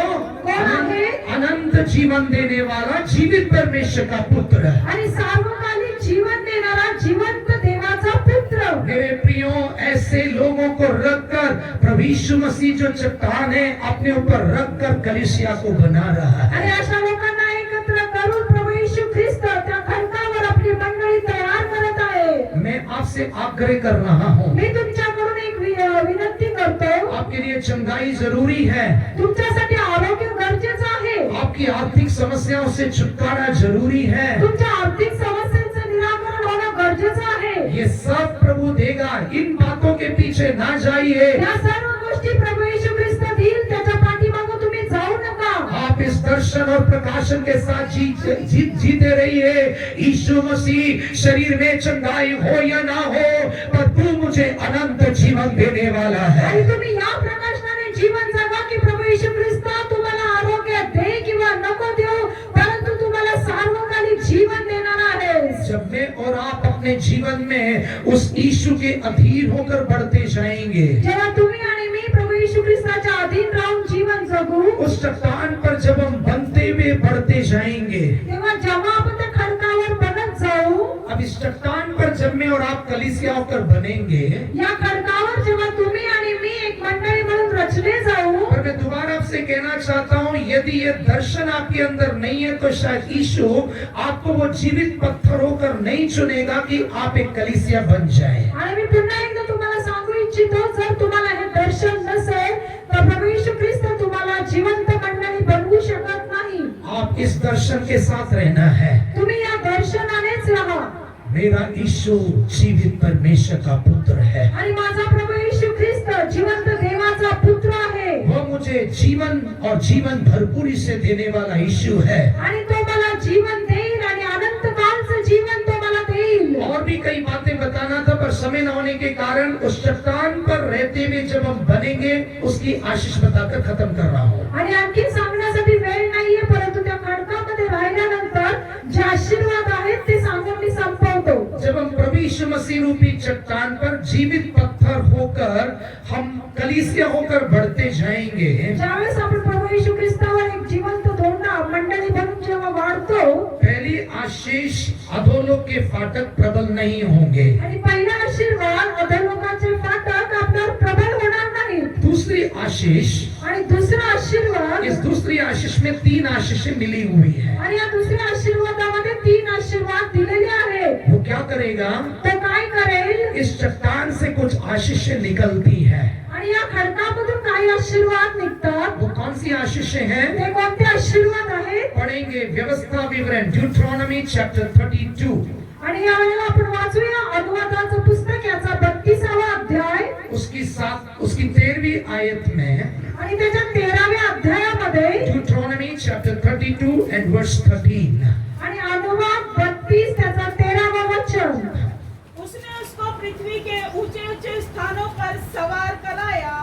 कौन आहे? अनंत जीवन देने वाला जीवित परमेश्वर का पुत्र है. आणि सार्वकालिक जीवन देणारा जिवंत देवाचा पुत्र. मेरे प्रियो, ऐसे लोगों को रखकर प्रभु यीशु मसीह जो चट्टान है अपने ऊपर रखकर कलीसिया को बना रहा है. आणि अशा लोकांना एकत्र करून प्रभू येशू ख्रिस्त त्या खडकावर आपली मंडळी तयार करत आहे. मैं आपसे आग्रह कर रहा हूँ, मी तुमच्याकडून एक विनंती करतो. आपके लिए चंगाई जरूरी है, तुमच्यासाठी आरोग्य गरजेचं आहे. आपकी आर्थिक समस्याओं से छुटकारा जरूरी है. तुमच्या आर्थिक समस्यांचं निराकरण होणं गरजेचं आहे. ये सब प्रभु देगा. इन बातों के पीछे ना जाइए। या सर्व गोष्टी प्रभू येशू ख्रिस्त देईल, त्याच्या पाठीमागे तुम्ही जाऊ नका. आप इस दर्शन और प्रकाशन के साथ जीते रहिए। यीशु मसीह शरीर में चंगाई हो या ना हो, पर तू मुझे अनंत जीवन देने वाला आणि है। तुम्ही या प्रकाशनाने जीवन जगा की प्रभू येशू ख्रिस्त तुम्हाला आरोग्य दे किंवा नको देऊ, परंतु तुम्हाला सार्वकालिक जीवन देणार आहे. जब मैं और आप अपने जीवन में उस यीशु के अधीन होकर बढ़ते जाएंगे, जेव्हा तुम्ही आणि मी प्रभू येशू ख्रिस्ताच्या अधीन राहून जीवन जगू, उस चट्टान पर जब हम बनते हुए बढ़ते जाएंगे, तेव्हा जेव्हा आपण त्या खडकावर बनत जाऊ, अब इस चट्टान पर जब मैं और आप कलीसिया होकर बनेंगे, या खडकावर जेव्हा तुम्ही आणि मी एक मंडळी म्हणून रचले जाऊ, और मैं दोबारा आपसे कहना चाहता हूँ, यदि ये दर्शन आपके अंदर नहीं है तो शायद यीशु आपको वो जीवित पत्थर होकर नहीं चुनेगा कि आप एक कलीसिया बन जाए। आणि मी पुन्हा एकदा तुम्हाला सांगू इच्छितो, जर तुम्हाला हे दर्शन नसेल तर प्रभू येशू ख्रिस्त तुम्हाला जिवंत मंडळी बनवू शकत नाही. आप इस दर्शन के साथ रहना है। तुम्ही या दर्शनानेच राहा. मेरा यीशु जीवित परमेश्वर का पुत्र है। आणि माझा प्रभू येशू ख्रिस्त जिवंत देवाचा पुत्र आहे. वो मुझे जीवन और जीवन भरपूरी से देने वाला यीशु है। आणि तो मला जीवन देईल आणि अनंत कालचं जीवन तो मला देईल. और भी कई बातें बताना था, पर समय न होने के कारण उस चट्टान पर रहते हुए जब हम बनेंगे उसकी आशीष बताकर खत्म कर रहा हूँ। आणि आणखी सांगण्यासाठी वेळ नाहीये, परंतु त्या खडकामध्ये राहिल्यानंतर जे आशीर्वाद आहेत ते सांगून मी संपवतो. जब हम प्रभु यीशु मसीह रूपी चट्टान पर जीवित पत्थर होकर हम कलीसिया होकर बढ़ते जाएंगे, ज्यावेळेस आपण प्रभू येशू ख्रिस्तावर एक जिवंत धोंडा मंडळी बनून जेव्हा वाढतो, पहली आशीष अधोलोक के फाटक प्रबल नहीं होंगे। आणि पहिला आशीर्वाद अधोलोकाचे फाटक आपल्यावर प्रबल होणार नाहीत. दूसरी आशीष, आणि दुसरा आशीर्वाद, इस दूसरी आशीष में 3 आशीषें मिली हुई है। आणि या दुसऱ्या आशीर्वादामध्ये 3 आशीर्वाद दिलेले आहेत. वो क्या करेगा? तो काय करेल? इस चट्टान से कुछ आशीषें निकलती है। आणि या खडकामधून काही आशीर्वाद निघतात. वो कौन सी आशीषें हैं? ते कोणते आशीर्वाद आहेत? पढ़ेंगे व्यवस्था विवरण ड्यूट्रॉनमी चैप्टर 32 आणि यावेळेला आपण वाचूया अनुवादाचं पुस्तक याचा 32वा अध्याय उसकी 13वीं आयत में। आणि त्याच्या 13व्या अध्यायामध्ये ड्यूट्रॉनमी चैप्टर 32 एंड वर्स 13। आणि अनुवाद 32 त्याचा 13वा वचन। उसने उसको पृथ्वी के ऊंचे ऊंचे स्थानों पर सवार कराया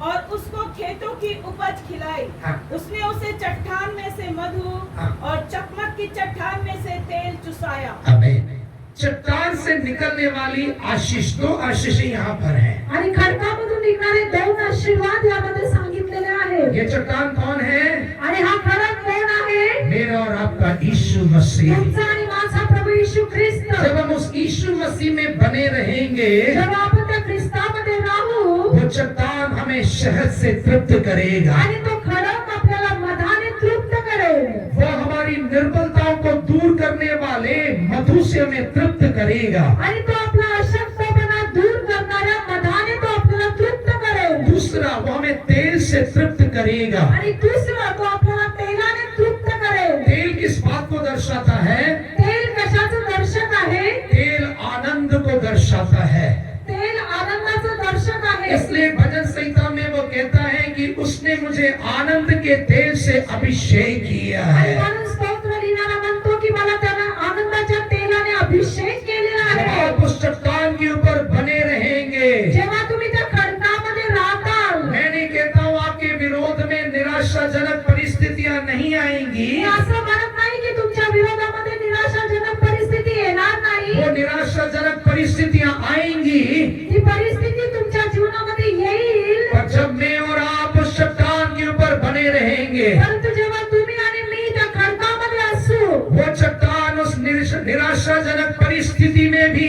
और उसको खेतों की उपज खिलाई। हाँ। उसने उसे चट्टान में से मधु हाँ। और चकमक की चट्टान में से तेल चुसाया। आमीन। चट्टान से निकलने वाली आशीष, 2 आशीषें यहाँ पर हैं। आणि खडकामधून निघणारे 2 आशीर्वाद यामध्ये सांगितलेले आहेत. ये चट्टान कौन है? आणि हा खडक कोण आहे? मेरा और आपका यीशु मसीह। तुमचा आणि माझा प्रभू येशू ख्रिस्त. जब हम उस यीशु मसीह में बने रहेंगे, जेव्हा आपण त्या ख्रिस्तामध्ये राहू, वो चट्टान हमें शहद से तृप्त करेगा। आणि तो खडक आपल्याला मधाने तृप्त करेल. वो हमारी निर्बलताओं को दूर करने वाले मधु से हमें तृप्त करेगा। आणि तो आपला अशक्तपणा दूर करणाऱ्या मधाने तो आपल्याला तृप्त करेल. दूसरा, वो हमें तेल से तृप्त करेगा। आणि दुसरा, तो आपल्याला तेलाने तृप्त करेल. तेल किस बात को दर्शाता है? तेल कशाचं दर्शक आहे? तेल आनंद को दर्शाता है। तेल आनंदाचं दर्शक आहे. इसलिए भजन संहिता में वो कहता है कि उसने मुझे आनंद के तेल से अभिषेक किया आणि है। म्हणून स्तोत्र लिहिणारा म्हणतो की मला त्याने आनंदाच्या तेलाने अभिषेक केलेला जब आहे. आप उस चट्टान के ऊपर बने रहेंगे, जेव्हा तुम्ही त्या खडकामध्ये राहताल, मैं नहीं कहता हूँ आपके विरोध में निराशाजनक परिस्थितियां नहीं आएंगी। मी असं म्हणत नाही की तुमच्या विरोधामध्ये निराशाजनक परिस्थिती येणार नाही. वो निराशाजनक परिस्थितियां आएंगी, ती परिस्थिती तुमच्या जीवनामध्ये येईल. और जब मैं और आप उस चट्टान के ऊपर बने रहेंगे, परंतु जेव्हा तुम्ही आणि मी त्या खडकामध्ये असू, वो चट्टान उस निराशाजनक परिस्थिति में भी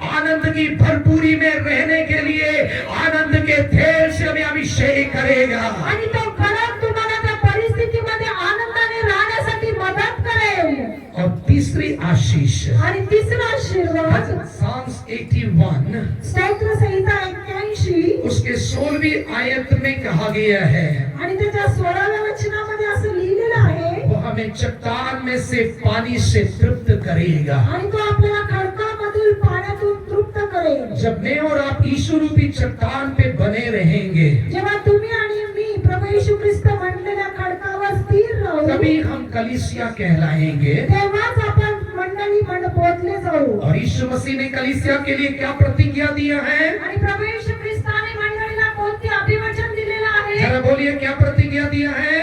आनंद की भरपूरी में रहने के लिए आनंद के तेल से हमें अभिषेक करेगा। आणि तो खडक तुम्हाला त्या परिस्थितीमध्ये आनंदाने राहण्यासाठी मदत करेल. और तीसरी आशीष, आणि तिसरा आशीर्वाद Psalms 81 स्तोत्र संहिता 81 उसके 16वीं आयत में कहा गया है, आणि त्याच्या 16व्या वचनामध्ये असं लिहिलेलं आहे, वो हमें चट्टान में से पानी से तृप्त करेगा। आणि तो आपल्याला खडकामधील पाण्यातून तृप्त करेल. जब मैं और आप यीशु रूपी चट्टान पे बने रहेंगे, जेव्हा तुम्ही आणि मी प्रभू येशू ख्रिस्त म्हणलेल्या खडकावर स्थिर राहू, तभी हम कलीसिया कहलाएंगे. तेव्हाच आपण मंडळी पोहोचले जाऊ. और यीशु मसीह ने कलीसिया के लिए क्या प्रतिज्ञा दिया है? आणि प्रभू येशू ख्रिस्ताने मंडळीला कोणते अभिवचन दिलेलं आहे? जरा बोलिए, क्या प्रतिज्ञा दिया है?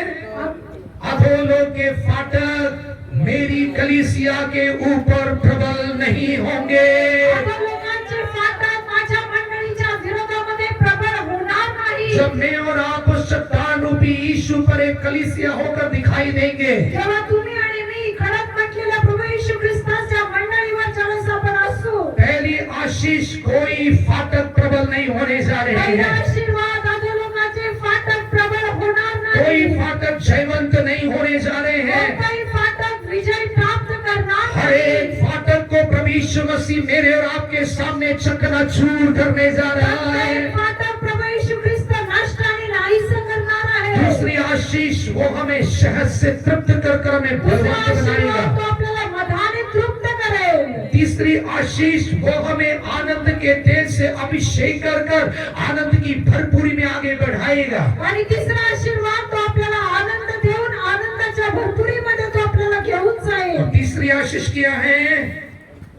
अधोलोक के फाटक मेरी कलीसिया के ऊपर प्रबल नहीं होंगे. अधोलोकांचे फाटक माझ्या मंडळीच्या विरोधामध्ये प्रबळ होणार नाही. जब मैं और आप उस चट्टान रूपी यीशु पर एक कलीसिया होकर दिखाई देंगे, जेव्हा तुम्ही आणि मी खडक म्हटलेल्या प्रभू येशू ख्रिस्ताच्या मंडळीवर ज्यावेळेस आपण असू, पहली आशीष, कोई फाटक प्रबल नहीं होने जा रहे पहिला हैं. आशीर्वाद, अधोलोकाचे फाटक प्रबळ होणार कोई नाही. फाटक जयवंत नहीं होने जा रहे हैं. कोणताही फाटक विजय प्राप्त करणार हर एक नाही. फाटक को प्रभु यीशु मसीह मेरे और आपके सामने चकनाचूर करने जा रहा है. प्रत्येक फाटक प्रभू येशू ख्रिस्त नष्ट आणि नाहीसे करणार आहे. दूसरी आशीष, वो हमें शहद से तृप्त कर हमें दुसरा बलवंत आशीर्वाद तो बनाएगा. आपल्याला मधाने तृप्त करेल. तीसरी आशीष, वो हमें आनंद के तेल से अभिषेक कर आनंद की भरपूरी में आगे बढ़ाएगा. आणि तिसरा आशीर्वाद तो आपल्याला आनंद देऊन आनंदाच्या भरपुरीमध्ये तो आपल्याला घेऊन जाईल. और तीसरी आशीष क्या है?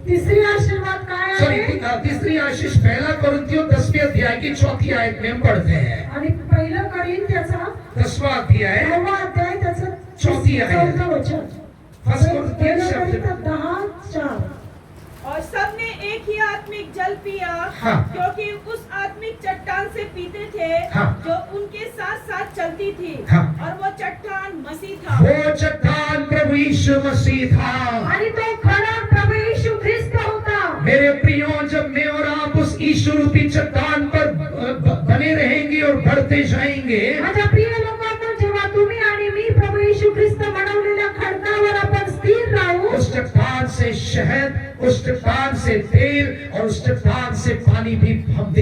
तिसरी आशीर्वाद काय सॉरी, आहे? तीसरी आशीष पहला कोरिन्थियों 10वें अध्याय की 4थी आयत में हम पढ़ते हैं. आणि पहिलं कोरिन्थ्याचा 10वां अध्याय 9वा अध्याय त्याचं चौथी आहे. 14 वचन. फर्स्ट कोरिन्थियंस पहिलं chapter- कोरिन्थ 10:4. और सबने एक ही आत्मिक जल पिया, हाँ। क्योंकि उस आत्मिक चट्टान से पीते थे हाँ। जो उनके साथ साथ चलती थी, हाँ। और वो चट्टान मसीह था. वो चट्टान प्रभु यीशु मसीह था. आणि तो खडक प्रभू येशू ख्रिस्त होता. मेरे प्रियो, जब मैं और आप उस यीशु रूपी चट्टान पर बने रहेंगे और बढ़ते जाएंगे, माझ्या प्रिय लोकांनो, जेव्हा तुम्ही आणि मी प्रभू येशू ख्रिस्त बनवलेल्या खडकावर आपण स्थिर राहू, उस चट्टान से शहद, उस चट्टान से तेल और उस चट्टान से पानी भी हम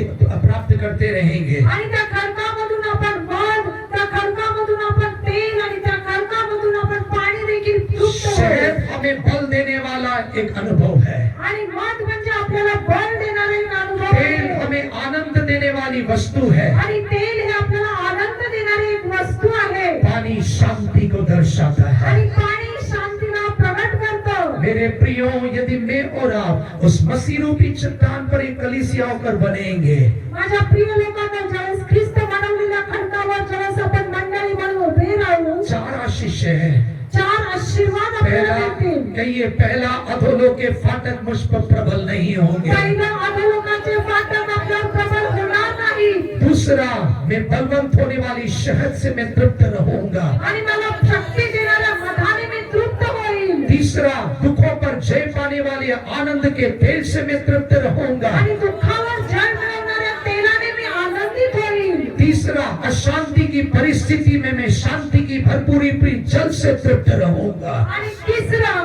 प्राप्त करते रहेंगे. आणि त्या खडकामधून आपण मध, त्या खडकामधून आपण तेल आणि त्या खडकामधून आपण पाणी देखील तृप्त होऊ. शहद हमें बल देने वाला एक अनुभव है. आणि मध म्हणजे आपल्याला बळ देणारे एक अनुभव तेल आहे. हमें आनंद देने वाली वस्तु है. आणि तेल हे आपल्याला आनंद देणारी एक वस्तू आहे. पानी शांति को दर्शाता है. आणि पाणी शांतीला प्रगट करतं. मेरे प्रियो, यदि मैं और आप उस मसीह रूपी चट्टान पर एक कलीसिया होकर बनेंगे, माझ्या प्रिय लोकांना, ज्यावेळेस ख्रिस्त बनवलेल्या खडकावर ज्यावेळेस आपण मंडळी म्हणून उभे राहू, 4 आशीष है. 4 आशीर्वाद आपल्याला पहला, मिळतील. कहिए, पहला, अधोलोक के फाटक मुझ पर प्रबल नहीं होंगे. पहिलं, अधोलोकाचे फाटक आपल्यावर प्रबल होणार नाही. दूसरा, मैं बलवंत होने वाली शहद से मैं तृप्त रहूंगा. आणि मला शक्ती देणाऱ्या मधाने मी तृप्त होईल. तीसरा, दुखों पर जय पाने वाले आनंद के तेल से मैं तृप्त रहूंगा. आणि दुःखावर जय मिळवणाऱ्या तेलाने मी आनंदित होईल. तीसरा, अशांति की परिस्थिति में मैं शांति की भरपूरी जल से तृप्त रहूंगा. आणि तिसरं,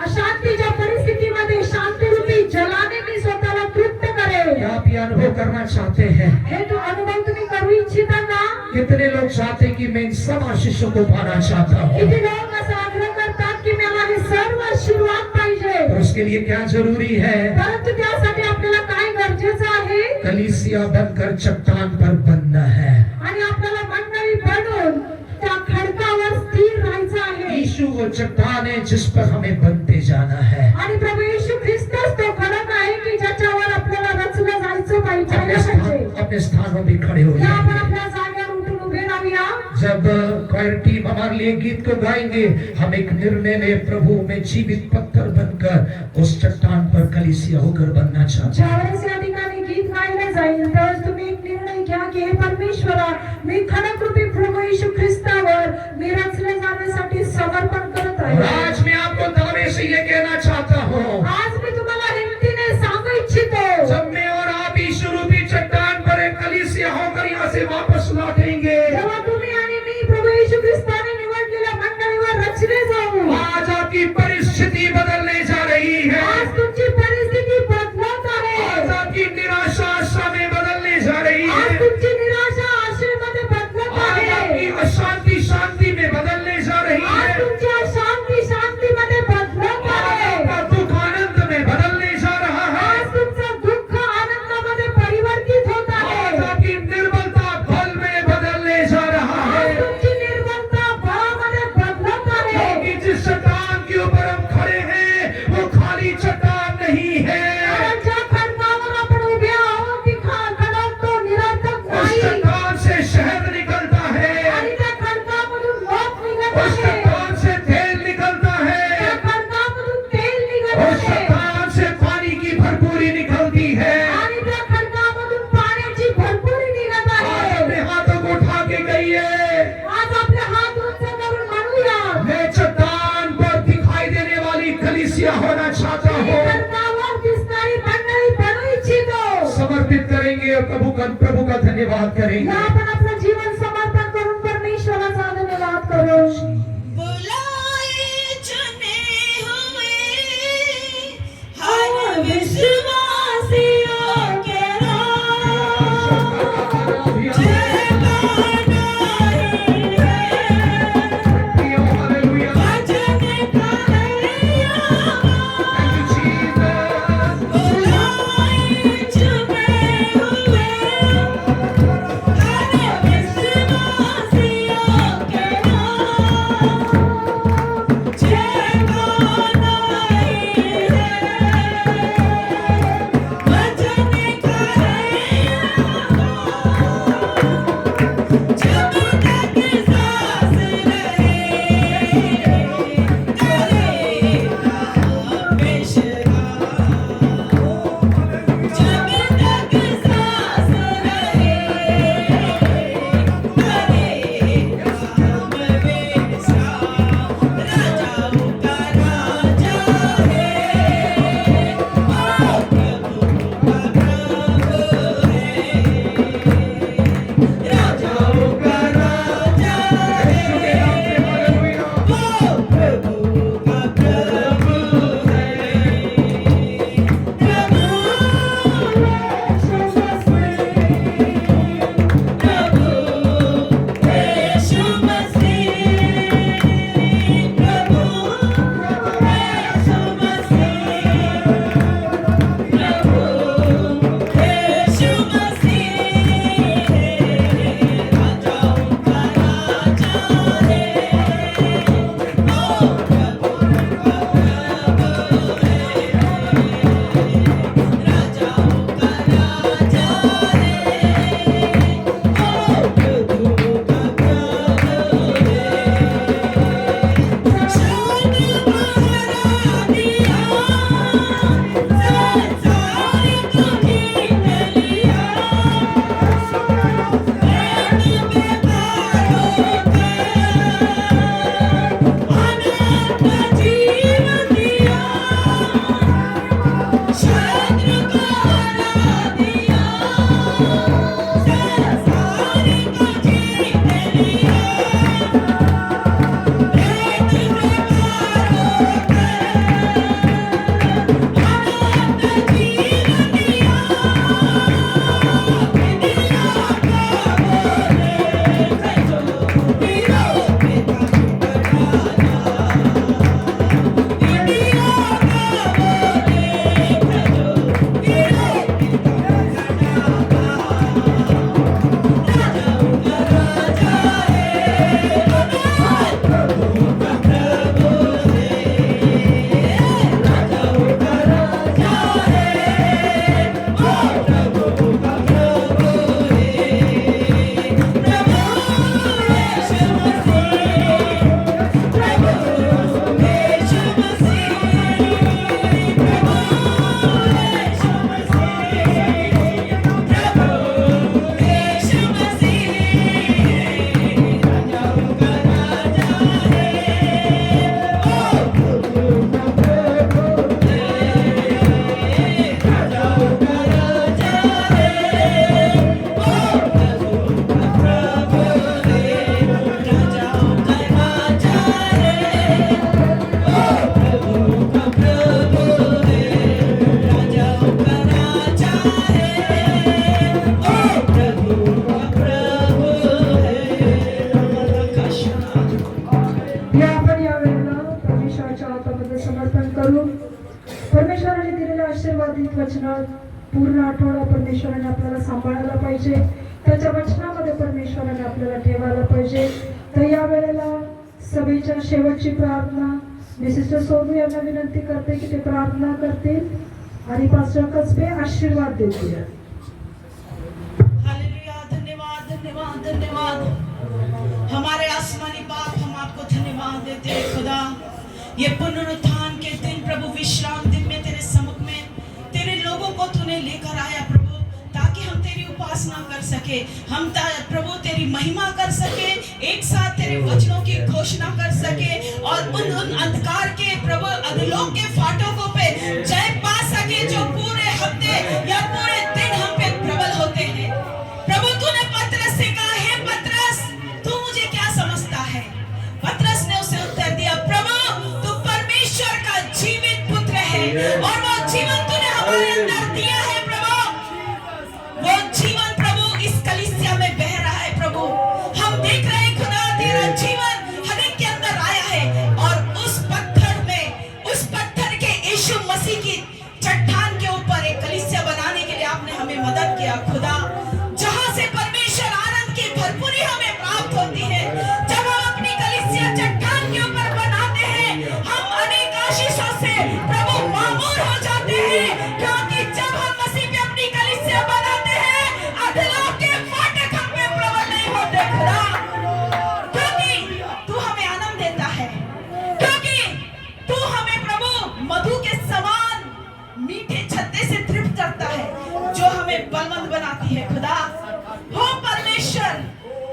अशांतीच्या परिस्थितीमध्ये शांतिरूपी जलाने मी स्वतःला तृप्त करेल. क्या आप ये अनुभव करना चाहते हैं? हे तो अनुभव तुम्ही करू इच्छिता का? कितने लोग चाहते हैं कि मैं इन सब आशीषों को पाना चाहता हूँ? किती लोक असा आग्रह करतात की मला हे सर्व आशीर्वाद पाहिजे. और उसके लिए क्या जरूरी है? परंतु त्यासाठी आपल्याला काय गरजेचं आहे? कलीसिया बनकर चट्टान पर बनना है. आणि आपल्याला मंडळी बनून त्या खडकावर स्थिर राहायचं आहे. यीशु वो चट्टान है जिस पर हमें बनते जाना है. आणि प्रभू येशू ख्रिस्तच तो खडक आहे की ज्याच्यावर आपल्याला रचलं जायचं पाहिजे. अपने स्थानों में खड़े हो या आपण जाएंगे. आपल्या जागेवर उठून उभे राहूया. जब क्वायर टीम हमारे लिए गीत को गाएंगे, हम एक निर्णय में प्रभु में जीवित पत्थर बनकर उस चट्टान पर कलीसिया होकर बनना चाहते हैं. ज्यावेळेस या ठिकाणी गीत गायलं जाईल त्यावेळेस तुम्ही एक निर्णय घ्या की हे परमेश्वरा, मी खडकरूपी प्रभू येशू ख्रिस्तावर मी रचले जाण्यासाठी समर्पण करत और आहे. आज मैं आपको दावे से ये कहना चाहता हूँ, आज मी तुम्हाला हिमतीने सांगू इच्छितो, जब मैं और आप यीशु रूपी चट्टान पर एक कलीसिया होकर यहाँ से वापस लौटेंगे, जेव्हा तुम्ही आणि मी प्रभू येशू ख्रिस्ताने निवडलेल्या मंडळीवर रचले जाऊ, आज आपकी परिस्थिति बदलने जा रही है. आज तुमची परिस्थिती बदलत आहे. आज आपकी निराशा आशा में बदलने जा रही आज है. तुमची निराशा आशेमध्ये बदलत आज आहे. आपकी अशांति शांति में बदलने जा रही आज है. तुमची अशांती शांतीमध्ये बदलत आज आहे. आपका दुख आनंद में बदलने जा रहा है. आज तुमचं होना चाहता मी हो, कर्तावर दिसणारी मंडळी बनू इच्छितो. समर्पित करेंगे और प्रभु का धन्यवाद करेंगे. या आपण आपलं जीवन समर्पण करून परमेश्वराचा धन्यवाद करू. बुलाए चुने हुए हर विश्वासियों के परमेश्वराने दिलेल्या आशीर्वादित वचनात पूर्ण आठवडा परमेश्वराने आपल्याला सांभाळायला पाहिजे, त्याच्या वचनामध्ये परमेश्वराने आपल्याला ठेवायला पाहिजे. तर या वेळेला सभेच्या शेवटची प्रार्थना मी सिस्टर सोनू यांना विनंती करते की ते प्रार्थना करतील आणि पास्टर कसबे आशीर्वाद देतील. हालेलुया. धन्यवाद धन्यवाद धन्यवाद हमारे आसमानी बाप, हम आपको धन्यवाद देते हैं खुदा. ये पुनरुत्थान के दिन प्रभु, विश्राम दिन में तेरे सम्मुख में तेरे लोगों को तूने लेकर आया प्रभु, ताकि हम तेरी उपासना उपासना कर सके, हम प्रभु तेरी महिमा कर सके, एक साथ तेरे वचनों की घोषणा कर सके और उन अंधकार के प्रभु अधोलोक के फाटकों पे जय पा सके जो पूरे हफ्ते या पूरे दिन हम पे प्रबल होते हैं। प्रभु तूने पतरस से कहा, हे पतरस तू मुझे क्या समझता है? पतरस ने उसे उत्तर दिया, प्रभु तू परमेश्वर का जीवित पुत्र है और वो जीवन तूने हमारे अंदर दिया है। प्रभु वो जीवन प्रभु इस कलीसिया में बह रहा है। प्रभु हम देख रहे हैं खुदा तेरा जीवन हर एक के अंदर आया है और उस पत्थर के यीशु मसीह की चट्टान के ऊपर एक कलीसिया बनाने के लिए आपने हमें मदद किया खुदा, जहां से परमेश्वर आनंद की भरपूरी हमें प्राप्त होती है। जब हम अपनी कलीसिया चट्टान के ऊपर बनाते हैं हम अनेक आशीषों से प्रभु मामूर हो जाते हैं, क्योंकि जब हम मसीह पे अपनी कलीसिया बनाते हैं अधोलोक के फाटक हम पे प्रबल नहीं होते खुदा, क्योंकि तू हमें आनंद देता है, क्योंकि तू हमें प्रभु मधु के समान मीठे छत्ते से तृप्त करता है जो हमें बलवंत बनाती है खुदा। हो परमेश्वर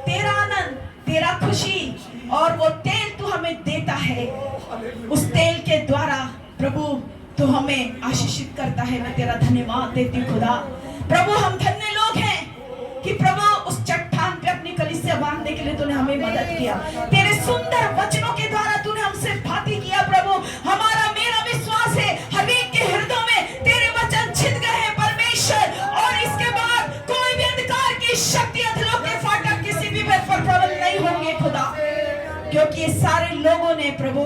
तेरा आनंद, तेरा खुशी और वो तेल तू हमें देता है, उस तेल के द्वारा प्रभु तू हमें आशीषित करता है। मैं तेरा धन्यवाद देती हूँ खुदा। प्रभु हम धन्य लोग हैं कि प्रभु उस चट्टान पे अपनी कलीसिया बांधने के लिए तूने हमें मदद किया। तेरे सुंदर वचनों के द्वारा तूने हमसे बातें किया। प्रभु हमारा मेरा विश्वास है हर एक के हृदय में तेरे वचन छिद गए हैं परमेश्वर, और इसके बाद कोई भी अंधकार की शक्ति अधोलोक के फाटक किसी भी पर प्रबल नहीं होंगे खुदा, क्योंकि ये सारे लोगों ने प्रभु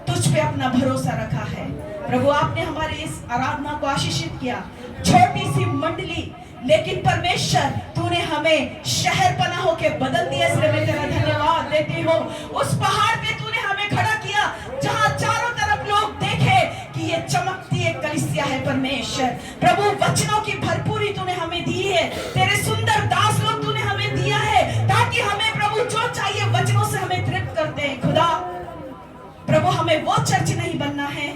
तुझ पे अपना भरोसा रखा है। प्रभु आपने हमारे इस आराधना को आशीषित किया, छोटी सी मंडली लेकिन परमेश्वर तूने हमें शहर पना होके बदल दिया, इसलिए मैं तेरा धन्यवाद देती हूँ। उस पहाड़ पे तूने हमें खड़ा किया जहाँ चारों तरफ लोग देखे कि ये चमकती एक कलीसिया है परमेश्वर। प्रभु वचनों की भरपूरी तूने हमें दी है, तेरे सुंदर दास लोग तूने हमें दिया है ताकि हमें प्रभु जो चाहिए वचनों से हमें तृप्त करते हैं खुदा। प्रभु हमें वो चर्च नहीं बनना है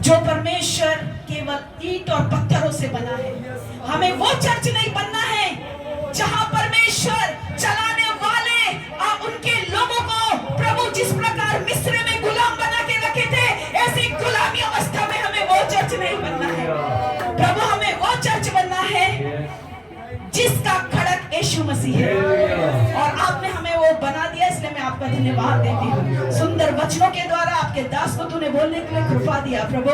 जो परमेश्वर केवल ईंट और पत्थरों से बना है, हमें वो चर्च नहीं बनना है जहां परमेश्वर चलाने वाले उनके लोगों को प्रभु जिस प्रकार मिस्र में गुलाम बना के रखे थे ऐसी गुलामी अवस्था में हमें वो चर्च नहीं बनना है। प्रभु हमें वो चर्च बनना है जिसका खड़क यीशु मसीह है, और आपने हमें वो बना दिया, इसलिए मैं आपका धन्यवाद देती हूँ। सुंदर वचनों के द्वारा आपके दास को तूने बोलने के लिए कृपा दिया प्रभु,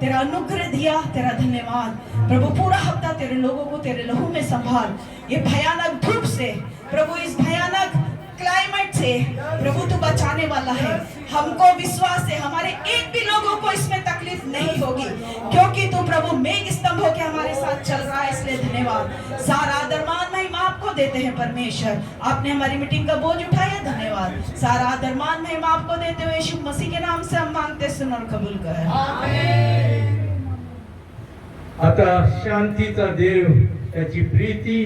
तेरा अनुग्रह दिया, तेरा धन्यवाद प्रभु। पूरा हफ्ता तेरे लोगों को तेरे लहू में संभाल, ये भयानक धूप से प्रभु, इस भयानक क्लाइमेट से प्रभु तू बचाने वाला है। हमको विश्वास है हमारे एक भी लोगों को इसमें तकलीफ नहीं होगी, क्योंकि तू प्रभु मेघ स्तंभ होके हमारे साथ चल रहा है, इसलिए धन्यवाद। सारा आदर मान महिमा आपको देते हैं परमेश्वर, आपने हमारी मीटिंग का बोझ उठाया, धन्यवाद। सारा आदर मान महिमा आपको देते हुए यीशु मसीह के नाम से हम मांगते, सुन और कबूल कर, आमीन। आता शांतीचा देव, त्याची प्रीती,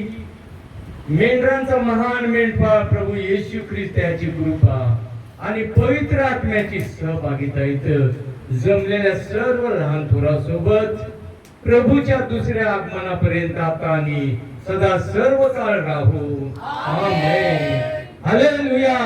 मेंढरांचा महान मेंढपाळ प्रभू येशू ख्रिस्त याची कृपा आणि पवित्र आत्म्याची सहभागिता इथं जमलेल्या सर्व लहान थोरासोबत प्रभूच्या दुसऱ्या आगमनापर्यंत आता आणि सदा सर्व काळ राहू, आमेन, हालेलुया।